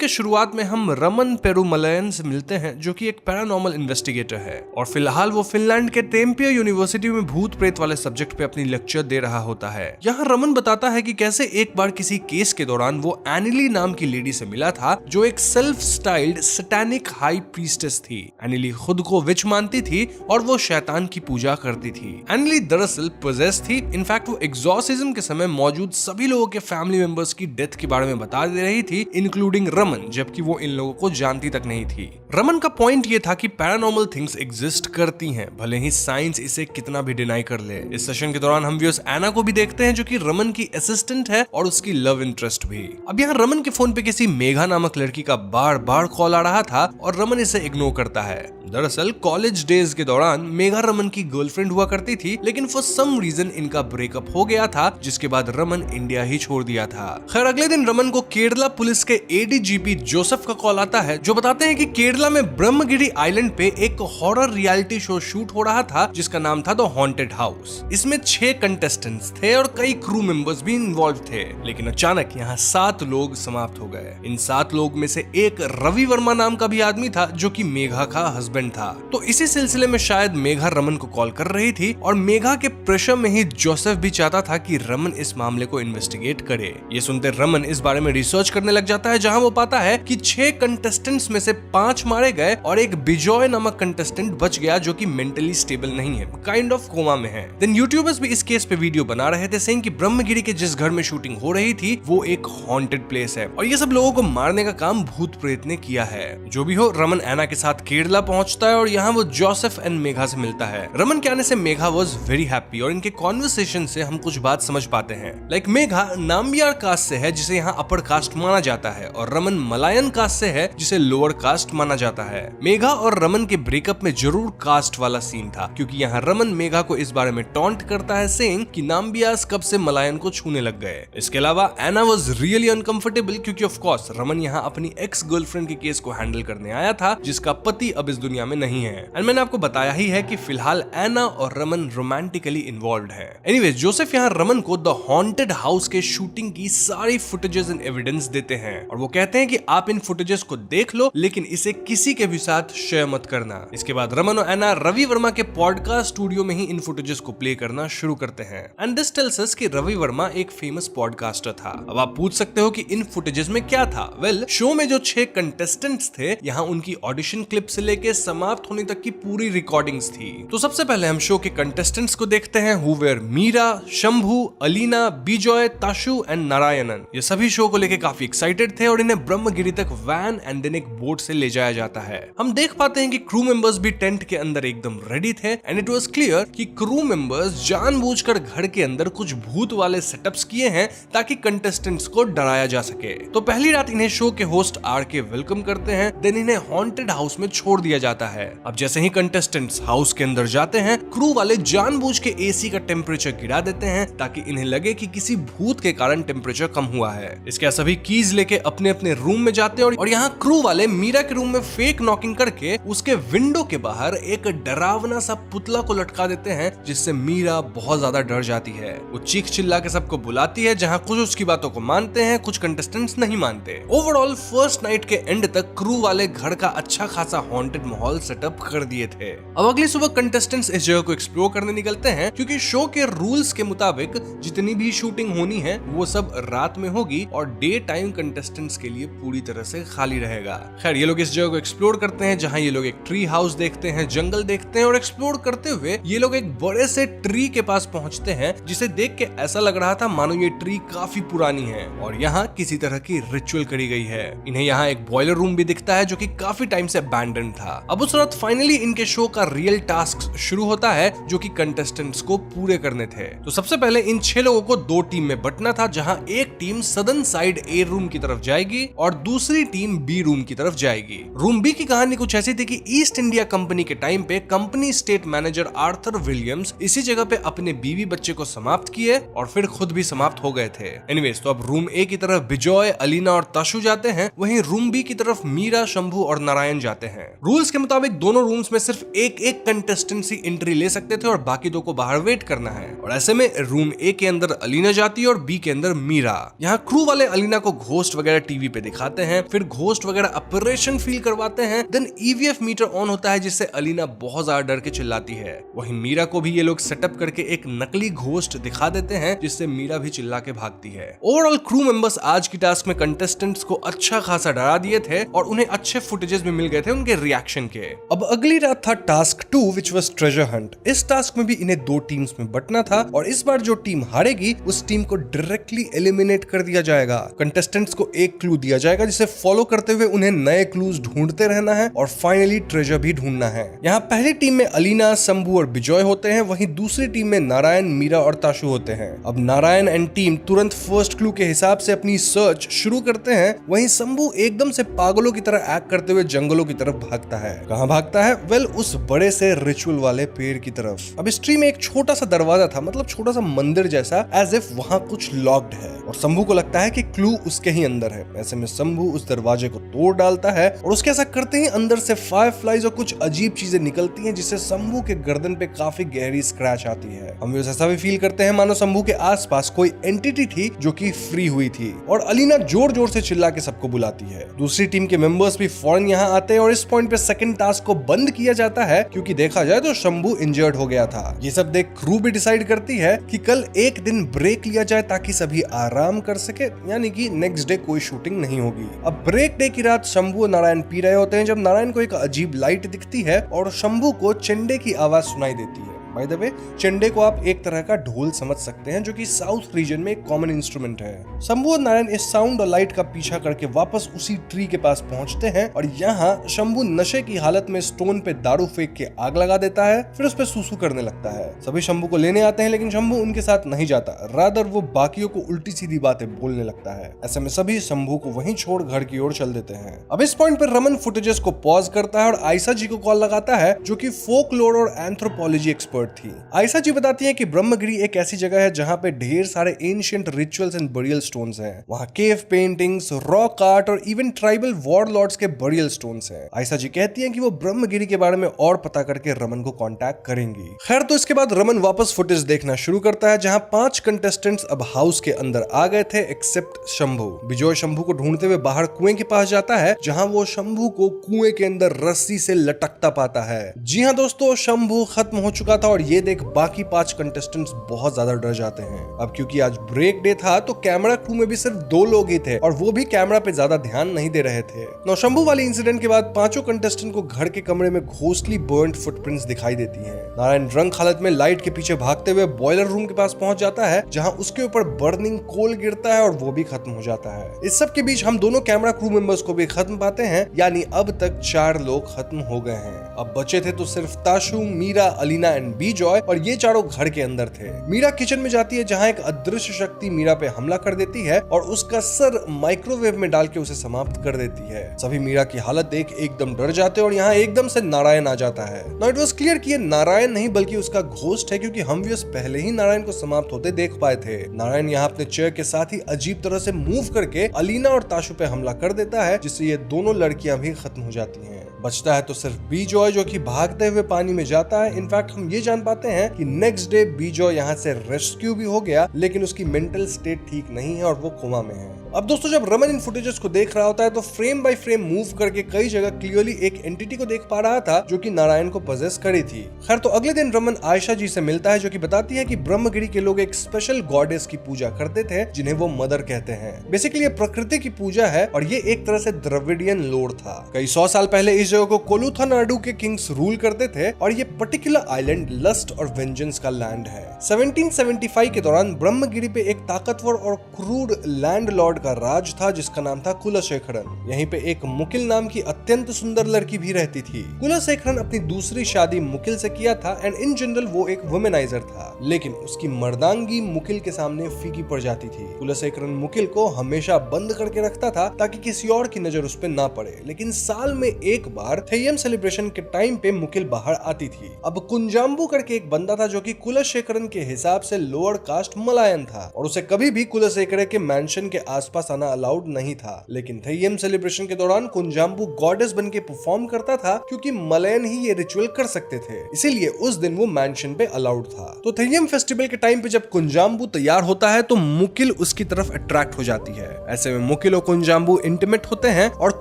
के शुरुआत में हम रमन पेरुमलयन से मिलते हैं, जो कि एक पैरानॉर्मल इन्वेस्टिगेटर है और फिलहाल वो फिनलैंड के टेम्पियो यूनिवर्सिटी में भूत प्रेत वाले सब्जेक्ट पे अपनी लेक्चर दे रहा होता है। यहाँ रमन बताता है कि कैसे एक बार किसी केस के दौरान वो एनिली नाम की लेडी से मिला था, जो एक self styled satanic high priestess थी। एनिली खुद को विच मानती थी और वो शैतान की पूजा करती थी। एनिली दरअसल पोजेस थी। इनफैक्ट वो एग्जॉर्सिज्म के समय मौजूद सभी लोगों के फैमिली मेंबर्स की डेथ के बारे में बता दे रही थी, इंक्लूडिंग रमन, जबकि वो इन लोगों को जानती तक नहीं थी। रमन का पॉइंट ये था कि पैरानॉर्मल थिंग्स एग्जिस्ट करती हैं, भले ही साइंस इसे कितना भी डिनाई कर ले। इस सेशन के दौरान हम व्यूअर्स एना को भी देखते हैं, जो कि रमन की असिस्टेंट है और उसकी लव इंटरेस्ट भी। अब यहाँ रमन के फोन पे किसी मेघा नामक लड़की का बार बार कॉल आ रहा था और रमन इसे इग्नोर करता है। दरअसल कॉलेज डेज के दौरान मेघा रमन की गर्लफ्रेंड हुआ करती थी, लेकिन फॉर सम रीजन इनका ब्रेकअप हो गया था, जिसके बाद रमन इंडिया ही छोड़ दिया था। खैर अगले दिन रमन को केरला पुलिस के एडीजीपी जोसेफ का कॉल आता है, जो बताते हैं कि केरला में ब्रह्मगिरी आइलैंड पे एक हॉरर रियलिटी शो शूट हो रहा था, जिसका नाम था द हॉन्टेड हाउस। इसमें 6 कंटेस्टेंट्स थे और कई क्रू मेंबर्स भी इन्वॉल्व थे, लेकिन अचानक यहाँ 7 लोग समाप्त हो गए। इन 7 लोग में से एक रवि वर्मा नाम का भी आदमी था, जो कि मेघा का हस्बैंड था। तो इसी सिलसिले में शायद मेघा रमन को कॉल कर रही थी और मेघा के प्रेशर में ही जोसेफ भी चाहता था कि रमन इस मामले को इन्वेस्टिगेट करे। ये सुनते रमन इस बारे में रिसर्च करने लग जाता है, जहां वो पाता है कि 6 कंटेस्टेंट्स में से 5 मारे गए और एक बिजॉय नामक कंटेस्टेंट बच गया, जो कि मेंटली स्टेबल नहीं है, काइंड ऑफ कोमा में है। देन यूट्यूबर्स भी इस केस पे वीडियो बना रहे थे, सेइंग कि ब्रह्मगिरी के जिस घर में शूटिंग हो रही थी वो एक हॉन्टेड प्लेस है और ये सब लोगों को मारने का काम भूत प्रेत ने किया है। जो भी हो, रमन एना के साथ केरला पहुंचता है और यहाँ वो जोसेफ एंड मेघा से मिलता है। रमन के आने से मेघा वाज वेरी हैप्पी और इनके कॉन्वर्सेशन से हम कुछ बात समझ पाते हैं। लाइक मेघा नाम्बियार कास्ट से है, जिसे यहाँ अपर कास्ट माना जाता है, और रमन मलायन कास्ट से है, जिसे लोअर कास्ट माना जाता है। मेघा और रमन के ब्रेकअप में जरूर कास्ट वाला सीन था, क्योंकि यहाँ रमन मेघा को इस बारे में टॉन्ट करता है, सेइंग कि नाम्बियास कब से मलायन को छूने लग गए। इसके अलावा एना वाज रियली अनकंफर्टेबल, क्योंकि ऑफ कोर्स रमन यहाँ अपनी एक्स गर्लफ्रेंड के केस को हैंडल करने आया था, जिसका पति अब इस दुनिया में नहीं है। एंड मैंने आपको बताया ही है कि फिलहाल एना और रमन रोमांटिकली इन्वॉल्व्ड है। एनीवेज जोसेफ यहाँ रमन को द हॉन्टेड हाउस के शूटिंग की सारी फुटेजेस एंड एविडेंस देते हैं और वो कहते हैं कि आप इन फुटेजेस को देख लो, लेकिन इसे किसी के भी साथ शेयर मत करना। इसके बाद रमन और एना रवि वर्मा के पॉडकास्ट स्टूडियो में ही इन फुटेजेस को प्ले करना शुरू करते हैं। एंड दिस टेल्स अस कि रवि वर्मा एक फेमस पॉडकास्टर था। अब आप पूछ सकते हो कि इन फुटेजेस में क्या था। वेल, शो में जो 6 कंटेस्टेंट्स थे, यहाँ उनकी ऑडिशन क्लिप से लेके समाप्त होने तक की पूरी रिकॉर्डिंग्स थी। तो सबसे पहले हम शो के कंटेस्टेंट्स को देखते हैं, who were Meera, Shambhu, Alina, Bijoy, Tashu and Narayanan. ये सभी शो को लेके काफी एक्साइटेड थे और इन्हें ब्रह्मगिरी तक वैन एंड देन एक बोट से ले जाया जाता है। हम देख पाते हैं कि क्रू मेंबर्स भी टेंट के अंदर एकदम रेडी थे एंड इट वाज क्लियर कि क्रू मेंबर्स जानबूझकर घर के अंदर कुछ भूत वाले सेटअप्स किए हैं ताकि कंटेस्टेंट्स को डराया जा सके। तो पहली रात इन्हें शो के होस्ट आर के वेलकम करते हैं, देन इन्हें हॉन्टेड हाउस में छोड़ दिया जाता है। अब जैसे ही कंटेस्टेंट्स हाउस के अंदर जाते हैं, क्रू वाले जानबूझ के एसी का टेम्परेचर गिरा देते हैं ताकि इन्हें लगे कि किसी भूत के कारण टेम्परेचर कम हुआ है। इसके सभी कीज लेके अपने अपने रूम में जाते हैं और यहाँ क्रू वाले मीरा के रूम में फेक नॉकिंग करके उसके विंडो के बाहर एक डरावना सा पुतला को लटका देते हैं, जिससे मीरा बहुत ज्यादा डर जाती है। वो चीख चिल्ला के सबको बुलाती है, जहाँ कुछ उसकी बातों को मानते हैं, कुछ कंटेस्टेंट्स नहीं मानते। ओवरऑल फर्स्ट नाइट के एंड तक क्रू वाले घर का अच्छा खासा हॉन्टेड माहौल सेटअप कर दिए थे। अब अगली सुबह कंटेस्टेंट्स इस जगह को एक्सप्लोर करने निकलते हैं, क्योंकि शो के रूल्स के मुताबिक जितनी भी शूटिंग होनी है वो सब रात में होगी और डे टाइम कंटेस्टेंट्स के लिए पूरी तरह से खाली रहेगा। खैर ये लोग इस जगह को एक्सप्लोर करते हैं, जहां ये लोग एक ट्री हाउस देखते हैं, जंगल देखते हैं और एक्सप्लोर करते हुए ये लोग एक बड़े से ट्री के पास पहुंचते हैं, जिसे देख के ऐसा लग रहा था मानो ये ट्री काफी पुरानी है और यहाँ किसी तरह की रिचुअल करी गई है। इन्हें यहाँ एक बॉयलर रूम भी दिखता है, जो कि काफी टाइम से अबैंडन था। अब उस रात फाइनली इनके शो का रियल टास्क शुरू होता है, जो कि कंटेस्टेंट्स को पूरे करने थे। तो सबसे पहले इन 6 लोगों को 2 टीम में बंटना था, जहां एक टीम सदर्न साइड ए रूम की तरफ जाएगी और दूसरी टीम बी रूम की तरफ जाएगी। रूम बी की कहानी कुछ ऐसी थी कि ईस्ट इंडिया कंपनी के टाइम पे company state manager Arthur Williams इसी जगह पे अपने बीवी बच्चे को समाप्त किए और फिर खुद भी समाप्त हो गए थे। एनीवेज, तो अब रूम ए की तरफ बिजॉय, अलीना और ताशु जाते हैं, वहीं रूम बी की तरफ मीरा, शंभू और नारायण जाते हैं। रूल्स के मुताबिक दोनों रूम्स में सिर्फ एक कंटेस्टेंट एंट्री ले सकते थे और बाकी 2 को बाहर वेट करना है। और ऐसे में रूम ए के अंदर अलीना जाती है और बी के अंदर मीरा। यहाँ क्रू वाले अलीना को घोस्ट वगैरह टीवी पे दिखाते हैं, फिर घोस्ट वगैरह ऑपरेशन फील करवाते हैं, देन ईवीएफ मीटर ऑन होता है जिससे अलीना बहुत ज्यादा डर के चिल्लाती है। वहीं मीरा को भी ये लोग सेटअप करके एक नकली घोस्ट दिखा देते हैं जिससे मीरा भी चिल्ला के भागती है। ओवरऑल क्रू मेंबर्स आज की टास्क में कंटेस्टेंट्स को अच्छा खासा डरा दिए थे और उन्हें अच्छे फुटेजेस भी मिल गए थे उनके रिएक्शन के। अब अगली रात था task 2 which was treasure Hunt. इस टास्क में भी इन्हें 2 टीम्स में बंटना था और इस बार जो टीम हारेगी उस टीम को डायरेक्टली एलिमिनेट कर दिया जाएगा। कंटेस्टेंट्स को एक क्लू दिया जाएगा जिसे फॉलो करते हुए उन्हें नए क्लूज ढूंढते रहना है और फाइनली ट्रेजर भी ढूंढना है। यहाँ पहली टीम में अलीना, शंभू और बिजॉय होते हैं, वहीं दूसरी टीम में नारायण, मीरा और ताशु होते हैं। अब नारायण एंड टीम तुरंत फर्स्ट क्लू के हिसाब से अपनी सर्च शुरू करते हैं, वहीं शंभू एकदम से पागलों की तरह एक्ट करते हुए जंगलों की तरफ भागता है। कहां भागता है? वेल, उस बड़े से रिचुअल वाले पेड़ की तरफ। अब इस ट्री में एक छोटा सा दरवाजा था, मतलब छोटा सा मंदिर जैसा, एज इफ वहां कुछ लॉक्ड है और शंभू को लगता है कि क्लू उसके ही अंदर है। ऐसे में शंभू उस दरवाजे को तोड़ डालता है और उसके ऐसा करते ही अंदर से फायरफ्लाइज और कुछ अजीब चीजें निकलती हैं जिससे शंभू के गर्दन पे काफी गहरी स्क्रैच आती है। हम ऐसा भी फील करते हैं मानो शंभू के आसपास कोई एंटिटी थी जो कि फ्री हुई थी और अलीना जोर जोर से चिल्ला के सबको बुलाती है। दूसरी टीम के मेंबर्स भी फौरन यहाँ आते हैं और इस पॉइंट पे सेकंड टास्क को बंद किया जाता है क्योंकि देखा जाए तो शंभू इंजर्ड हो गया था। ये सब देख क्रू भी डिसाइड करती है कि कल एक दिन ब्रेक लिया जाए ताकि सभी आराम कर सके, यानी कि नेक्स्ट डे कोई शूटिंग नहीं होगी। अब ब्रेक डे की रात शंभू और नारायण पी रहे होते हैं जब नारायण को एक अजीब लाइट दिखती है और शंभू को चंडे की आवाज सुनाई देती है। बाय द वे, चंडे को आप एक तरह का ढोल समझ सकते हैं जो कि साउथ रीजन में एक कॉमन इंस्ट्रूमेंट है। शंभू और नारायण इस साउंड और लाइट का पीछा करके वापस उसी ट्री के पास पहुंचते हैं और यहाँ शंभू नशे की हालत में स्टोन पे दारू फेंक के आग लगा देता है, फिर उस पे सूसू करने लगता है। सभी शंभू को लेने आते हैं लेकिन शंभू उनके साथ नहीं जाता, रादर वो बाकियों को उल्टी सीधी बातें बोलने लगता है। ऐसे में सभी शंभू को वहीं छोड़ घर की ओर चल देते हैं। अब इस पॉइंट पर रमन फुटेजेस को पॉज करता है और आयशा जी को कॉल लगाता है जो कि फोकलोर और एंथ्रोपोलॉजी एक्सपर्ट थी। आयशा जी बताती हैं कि ब्रह्मगिरी एक ऐसी जगह है जहां पे ढेर सारे ancient rituals and burial stones हैं। वहां केव पेंटिंग्स, रॉक आर्ट और इवन ट्राइबल वॉरलॉर्ड्स के बरियल स्टोन्स हैं। आयशा जी कहती हैं कि वो ब्रह्मगिरी के बारे में और पता करके रमन को कांटेक्ट करेंगी। खैर, तो इसके बाद रमन वापस फुटेज देखना शुरू करता है जहां 5 कंटेस्टेंट्स अब हाउस के अंदर आ गए थे एक्सेप्ट शंभू। बिजॉय शंभू को ढूंढते हुए बाहर कुएं के पास जाता है जहां वो शंभू को कुएं के अंदर रस्सी से लटकता पाता है। जी हाँ दोस्तों, शंभू खत्म हो चुका था और ये देख बाकी 5 कंटेस्टेंट्स बहुत ज्यादा डर जाते हैं। अब क्योंकि आज ब्रेक डे था तो कैमरा क्रू में भी सिर्फ 2 लोग ही थे और वो भी कैमरा पे ज्यादा ध्यान नहीं दे रहे थे। नौ शंभू वाली इंसिडेंट के बाद 5 कंटेस्टेंट को घर के कमरे में घोस्टली बर्न्ड फुटप्रिंट्स दिखाई देती हैं। नारायण ड्रंक हालत में लाइट के पीछे भागते हुए बॉयलर रूम के पास पहुंच जाता है जहां उसके ऊपर बर्निंग कोल गिरता है और वो भी खत्म हो जाता है। इस सब के बीच हम दोनों कैमरा क्रू मेंबर्स को भी खत्म पाते हैं, यानी अब तक 4 लोग खत्म हो गए हैं। अब बचे थे तो सिर्फ ताशु, मीरा, अलीना एंड बिजॉय और ये चारों घर के अंदर थे। मीरा किचन में जाती है जहां एक अदृश्य शक्ति मीरा पे हमला कर देती है और उसका सर माइक्रोवेव में डाल के उसे समाप्त कर देती है। सभी मीरा की हालत देख एकदम डर जाते हैं और यहाँ एकदम से नारायण आ जाता है। नाउ इट वाज क्लियर कि ये नारायण नहीं बल्कि उसका घोस्ट है क्योंकि हम व्यूअर्स पहले ही नारायण को समाप्त होते देख पाए थे। नारायण यहाँ अपने चेयर के साथ ही अजीब तरह से मूव करके अलीना और ताशु पे हमला कर देता है जिससे ये दोनों लड़कियां भी खत्म हो जाती हैं। बचता है तो सिर्फ बिजॉय जो कि भागते हुए पानी में जाता है। इनफैक्ट हम ये जान पाते हैं कि नेक्स्ट डे बिजॉय यहाँ से रेस्क्यू भी हो गया लेकिन उसकी मेंटल स्टेट ठीक नहीं है और वो कोमा में है। अब दोस्तों जब रमन इन फुटेजेस को देख रहा होता है तो फ्रेम बाय फ्रेम मूव करके कई जगह क्लियरली एक एंटिटी को देख पा रहा था जो कि नारायण को पजेस करी थी। खैर, तो अगले दिन रमन आयशा जी से मिलता है जो कि बताती है कि ब्रह्मगिरी के लोग एक स्पेशल गॉडेस की पूजा करते थे जिन्हें वो मदर कहते हैं। बेसिकली ये प्रकृति की पूजा है और ये एक तरह से द्रविडियन लोर था। कई 100 साल पहले इस जगह को कोलुथानाडु के किंग्स रूल करते थे और ये पर्टिकुलर आइलैंड लस्ट और वेंजेंस का लैंड है। 1775 के दौरान ब्रह्मगिरी पे एक ताकतवर और क्रूर लैंडलॉर्ड का राज था जिसका नाम था कुलशेखरन। यहीं पे एक मुकिल नाम की अत्यंत सुंदर लड़की भी रहती थी। कुलशेखरन अपनी दूसरी शादी मुकिल से किया था एंड इन जनरल वो एक वुमेनाइजर था, लेकिन उसकी मर्दांगी मुकिल के सामने फीकी पड़ जाती थी। कुलशेखरन मुकिल को हमेशा बंद करके रखता था ताकि किसी और की नजर उस पर ना पड़े, लेकिन साल में एक बार थेयम सेलिब्रेशन के टाइम पे मुकिल बाहर आती थी। अब कुंजाम्बू करके एक बंदा था जो कि कुलशेखरन के हिसाब से लोअर कास्ट मलायन था और उसे कभी भी कुलशेखर के मैंशन के आस आसपास आना अलाउड नहीं था, लेकिन थेयम सेलिब्रेशन के दौरान कुंजाम्बू गॉडेस बन के परफॉर्म करता था क्योंकि मलयन ही ये रिचुअल कर सकते थे, इसीलिए उस दिन वो मैंशन पे अलाउड था। तो थेयम फेस्टिवल के टाइम पे जब कुंजाम्बू तैयार होता है तो मुकिल उसकी तरफ अट्रैक्ट हो जाती है। ऐसे में मुकिल और कुंजाम्बू इंटीमेट होते हैं और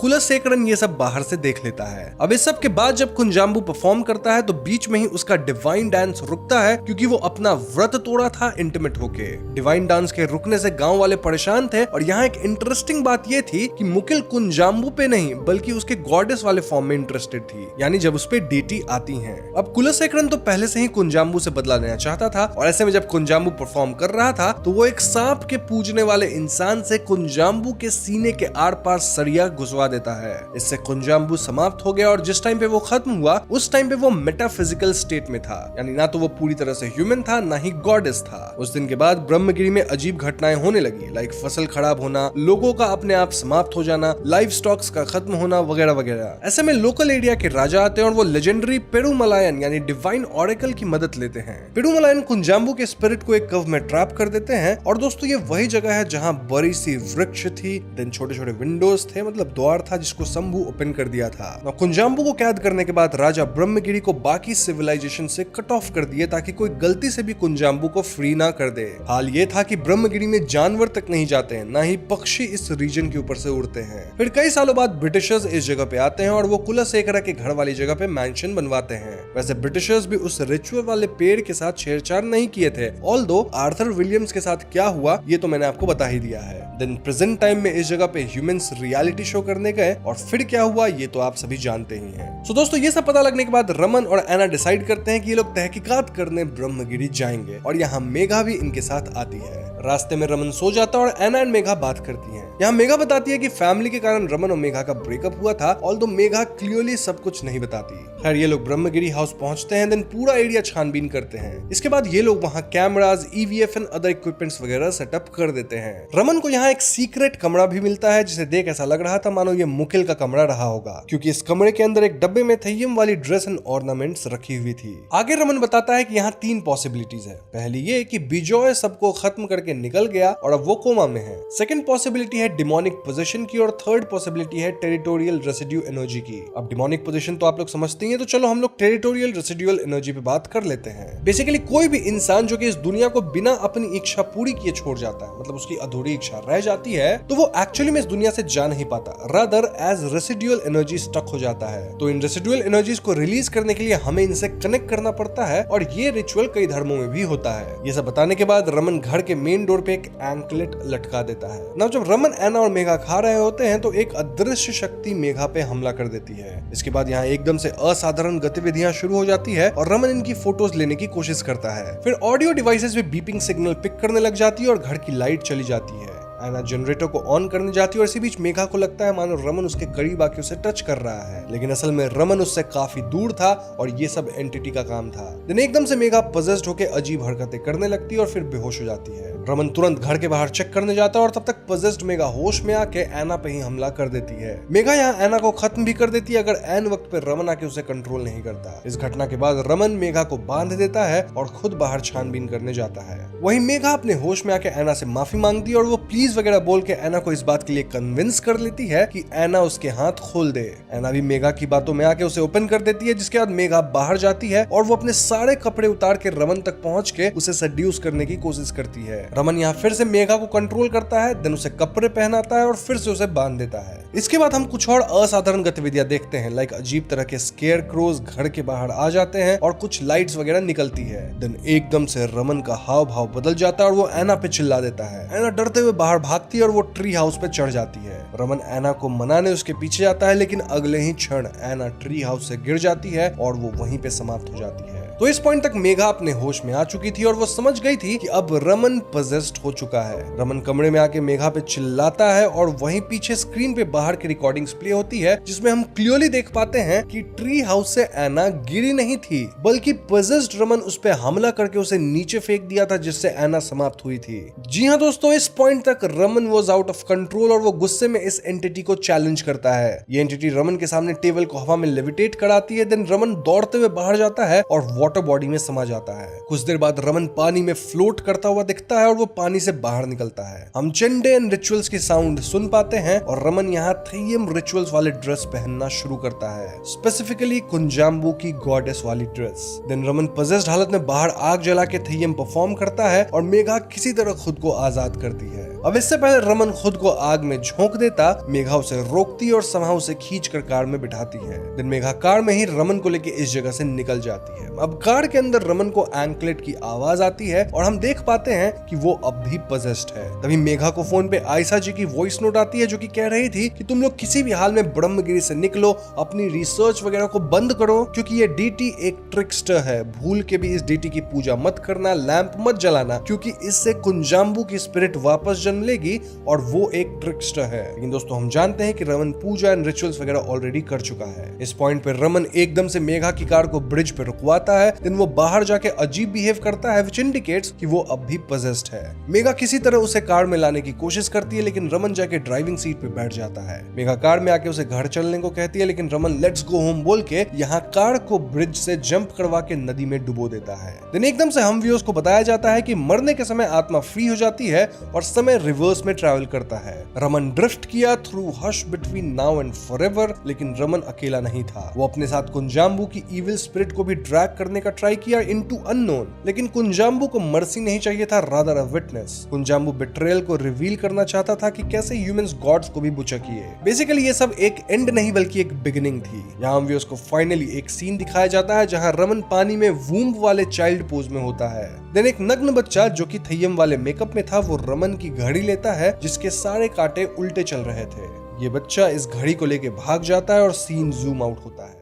कुलशेखरन ये सब बाहर से देख लेता है। अब इस सब के बाद जब कुंजाम्बू परफॉर्म करता है तो बीच में ही उसका डिवाइन डांस रुकता है क्योंकि वो अपना व्रत तोड़ा था इंटीमेट होके। डिवाइन डांस के रुकने से गांव वाले परेशान थे और यहाँ एक इंटरेस्टिंग बात ये थी कि मुकिल कुंजाम्बू पे नहीं बल्कि उसके गॉडेस वाले फॉर्म में इंटरेस्टेड थी, यानी जब उस पे डीटी आती हैं। अब कुलशेखरन तो पहले से ही कुंजाम्बू से बदला लेना चाहता था और ऐसे में जब कुंजाम्बू परफॉर्म कर रहा था तो वो एक सांप के पूजने वाले इंसान से कुंजाम्बू के सीने के आर पार सरिया घुसवा देता है। इससे कुंजाम्बू समाप्त हो गया और जिस टाइम पे वो खत्म हुआ उस टाइम पे वो मेटाफिजिकल स्टेट में था, यानी ना तो वो पूरी तरह से ह्यूमन था ना ही गॉडेस था। उस दिन के बाद ब्रह्मगिरी में अजीब घटनाएं होने लगी, लाइक फसल खराब होना, लोगों का अपने आप समाप्त हो जाना, लाइफ स्टॉक्स का खत्म होना वगैरह वगैरह। ऐसे में लोकल एरिया के राजा आते हैं और वो लेजेंडरी पेरुमलायन यानी डिवाइन ऑरेकल की मदद लेते हैं। पेरुमलायन कुंजाम्बू के स्पिरिट को एक कव में ट्रैप कर देते हैं और दोस्तों ये वही जगह है जहां बड़ी सी वृक्ष थी, देन छोटे छोटे विंडोज थे, मतलब द्वार था जिसको शंभू ओपन कर दिया था। कुंजाम्बू को कैद करने के बाद राजा ब्रह्मगिरी को बाकी सिविलाइजेशन से कट ऑफ कर दिए ताकि कोई गलती से भी कुंजाम्बू को फ्री ना कर दे। हाल ये था कि ब्रह्मगिरी में जानवर तक नहीं जाते हैं, ना ही पक्षी इस रीजन के ऊपर से उड़ते हैं। फिर कई सालों बाद ब्रिटिशर्स इस जगह पे आते हैं और वो कुलशेखरा के घर वाली जगह पे मैंशन बनवाते हैं। वैसे ब्रिटिशर्स भी उस रिचुअल वाले पेड़ के साथ छेड़छाड़ नहीं किए थे, ऑल्दो आर्थर विलियम्स के साथ क्या हुआ ये तो मैंने आपको बता ही दिया है। देन प्रेजेंट टाइम में इस जगह पे ह्यूमंस रियलिटी शो करने गए और फिर क्या हुआ ये तो आप सभी जानते ही हैं। सो दोस्तों ये सब पता लगने के बाद रमन और एना डिसाइड करते हैं कि ये लोग तहकीकात करने ब्रह्मगिरी जाएंगे और यहाँ मेघा भी इनके साथ आती है। रास्ते में रमन सो जाता है और एना एंड मेघा बात करती हैं। यहाँ मेघा बताती है कि फैमिली के कारण रमन और मेघा का ब्रेकअप हुआ था, ऑल्दो मेघा क्लियरली सब कुछ नहीं बताती। खैर ये लोग ब्रह्मगिरी हाउस पहुंचते हैं, देन पूरा एरिया छानबीन करते हैं। इसके बाद ये लोग वहाँ cameras, EVF and other equipments वगैरह सेटअप कर देते हैं। रमन को यहाँ एक सीक्रेट कमरा भी मिलता है जिसे देख ऐसा लग रहा था मानो ये मुकिल का कमरा रहा होगा, क्योंकि इस कमरे के अंदर एक डब्बे में थेयम वाली ड्रेस एंड ऑर्नामेंट्स रखी हुई थी। आगे रमन बताता है कि यहाँ 3 पॉसिबिलिटीज है। पहली ये कि बिजॉय सबको खत्म करके निकल गया और अब वो कोमा में है। सेकंड पॉसिबिलिटी है डिमोनिक पोजीशन की और थर्ड पॉसिबिलिटी है टेरिटोरियल रेसिड्यू एनर्जी की। अब डिमोनिक पोजीशन तो आप लोग समझते हैं, तो चलो हम लोग टेरिटोरियल रेसिड्यूअल एनर्जी पे बात कर लेते हैं। बेसिकली कोई भी इंसान जो कि इस दुनिया को बिना अपनी इच्छा पूरी किए छोड़ जाता है, मतलब उसकी अधूरी इच्छा रह जाती है, तो वो एक्चुअली में इस दुनिया से जा नहीं पाता, rather as residual energy stuck हो जाता है। तो इन रेसिड्यूअल एनर्जीज को रिलीज करने के लिए हमें इनसे कनेक्ट करना पड़ता है और ये रिचुअल कई धर्मों में भी होता है। ये सब बताने के बाद रमन घर के मेन डोर पे एक एंकलेट लटका देता है। ना जब रमन, एना और मेघा खा रहे होते हैं तो एक अदृश्य शक्ति मेघा पे हमला कर देती है। इसके बाद यहाँ एकदम से असाधारण गतिविधियां शुरू हो जाती है और रमन इनकी फोटोज लेने की कोशिश करता है। फिर ऑडियो डिवाइसेस भी बीपिंग सिग्नल पिक करने लग जाती है और घर की लाइट चली जाती है। एना जनरेटर को ऑन करने जाती है और इसी बीच मेघा को लगता है मानो रमन उसके करीब आके उसे टच कर रहा है, लेकिन असल में रमन उससे काफी दूर था और ये सब एंटिटी का काम था। दिन एकदम से मेघा पजेस्ड होकर अजीब हरकतें करने लगती है और फिर बेहोश हो जाती है। रमन तुरंत घर के बाहर चेक करने जाता है और तब तक पजेस्ड मेघा होश में आके एना पे ही हमला कर देती है। मेघा यहाँ एना को खत्म भी कर देती है अगर एन वक्त पे रमन आके उसे कंट्रोल नहीं करता। इस घटना के बाद रमन मेघा को बांध देता है और खुद बाहर छानबीन करने जाता है। वहीं मेघा अपने होश में आके एना से माफी मांगती है और वो प्लीज वगैरह बोल के एना को इस बात के लिए कन्विंस कर लेती है कि एना उसके हाथ खोल दे। एना भी मेघा की बातों में आके उसे ओपन कर देती है, जिसके बाद मेघा बाहर जाती है और वो अपने सारे कपड़े उतार के रमन तक पहुंच के उसे सेड्यूस करने की कोशिश करती है। रमन यहाँ फिर से मेघा को कंट्रोल करता है, देन उसे कपड़े पहनाता है और फिर से उसे बांध देता है। इसके बाद हम कुछ और असाधारण गतिविधियां देखते हैं, लाइक अजीब तरह के स्केयर क्रोज घर के बाहर आ जाते हैं और कुछ लाइट्स वगैरह निकलती है। देन एकदम से रमन का हाव भाव बदल जाता है और वो एना पे चिल्ला देता है। एना डरते हुए बाहर भागती है और वो ट्री हाउस पे चढ़ जाती है। रमन एना को मनाने उसके पीछे जाता है, लेकिन अगले ही क्षण एना ट्री हाउस से गिर जाती है और वो वहीं पे समाप्त हो जाती है। तो इस पॉइंट तक मेघा अपने होश में आ चुकी थी और वो समझ गई थी कि अब रमन पजेस्ड हो चुका है। रमन कमरे में आके मेघा पे चिल्लाता है और वहीं पीछे स्क्रीन पे बाहर की रिकॉर्डिंग्स प्ले होती है, जिसमें हम क्लियरली देख पाते हैं कि ट्री हाउस से एना गिरी नहीं थी, बल्कि पजेस्ड रमन उस पे हमला करके उसे नीचे फेंक दिया था, जिससे एना समाप्त हुई थी। जी हाँ दोस्तों, इस पॉइंट तक Raman was out of control और वो गुस्से में इस एंटिटी को चैलेंज करता है। ये एंटिटी रमन के सामने टेबल को हवा में लेविटेट कराती है। देन रमन दौड़ते हुए बाहर जाता है और वाटर बॉडी में समा जाता है। कुछ देर बाद रमन पानी में फ्लोट करता हुआ दिखता है और वो पानी से बाहर निकलता है। हम चेंडेन रिचुअल्स की साउंड सुन पाते हैं और रमन यहाँ थेयम रिचुअल्स वाले ड्रेस पहनना शुरू करता है, स्पेसिफिकली कुंजाम्बू की गॉडेस वाली ड्रेस। देन रमन पजेस्ड हालत में बाहर आग जला के थेयम परफॉर्म करता है और मेघा किसी तरह खुद को आजाद करती है। अब इससे पहले रमन खुद को आग में झोंक देता, मेघा उसे रोकती और समहाउ उसे खींचकर कार में बिठाती है। देन मेघा कार में ही रमन को लेके इस जगह से निकल जाती है। अब कार के अंदर रमन को एंकलेट की आवाज आती है और हम देख पाते हैं कि वो अब भी पजेस्ड है। तभी मेघा को फोन पे आयशा जी की वॉइस नोट आती है जो कि कह रही थी कि तुम लोग किसी भी हाल में ब्रह्मगिरी से निकलो, अपनी रिसर्च वगैरह को बंद करो, क्योंकि ये डीटी एक ट्रिकस्टर है। भूल के भी इस डीटी की पूजा मत करना, लैंप मत जलाना, क्योंकि इससे कुंजाम्बू की स्पिरिट वापस जन्म लेगी और वो एक ट्रिकस्टर है। लेकिन दोस्तों हम जानते हैं कि रमन पूजा एंड रिचुअल्स वगैरह ऑलरेडी कर चुका है। इस पॉइंट पे रमन एकदम से मेघा की कार को ब्रिज पे रुकवाता है। देन वो बाहर जाके अजीब बिहेव करता है, व्हिच इंडिकेट्स कि वो अब भी पजेस्ड है। मेघा किसी तरह उसे कार में लाने की कोशिश करती है, लेकिन रमन जाके ड्राइविंग सीट पे बैठ जाता है। मेघा कार में आके उसे घर चलने को कहती है, लेकिन रमन लेट्स गो होम बोल के यहाँ कार को ब्रिज से जंप करवा के नदी में डुबो देता है। देन एकदम से हम व्यूअर्स को बताया जाता है कि मरने के समय आत्मा फ्री हो जाती है और समय रिवर्स में ट्रैवल करता है। रमन ड्रिफ्ट किया through hush between now and forever, लेकिन रमन अकेला नहीं था। वो अपने साथ कुंजाम्बू की इविल स्पिरिट को भी ड्रैग करने का ट्राई किया इनटू अननोन, लेकिन कुंजाम्बू को मर्सी नहीं चाहिए था, रादर अ विटनेस। कुंजाम्बू बिट्रेयल को रिवील करना चाहता था कि कैसे ह्यूमंस गॉड्स को भी बुचा किए। बेसिकली ये सब एक एंड नहीं बल्कि एक बिगिनिंग थी। यहाँ हम व्यूअर्स को फाइनली एक सीन दिखाया जाता है जहाँ रमन पानी में वूम्ब वाले चाइल्ड पोज में होता है। देन एक नग्न बच्चा जो कि थेयम वाले मेकअप में था, वो रमन की घड़ी लेता है जिसके सारे कांटे उल्टे चल रहे थे। ये बच्चा इस घड़ी को लेके भाग जाता है और सीन जूम आउट होता है।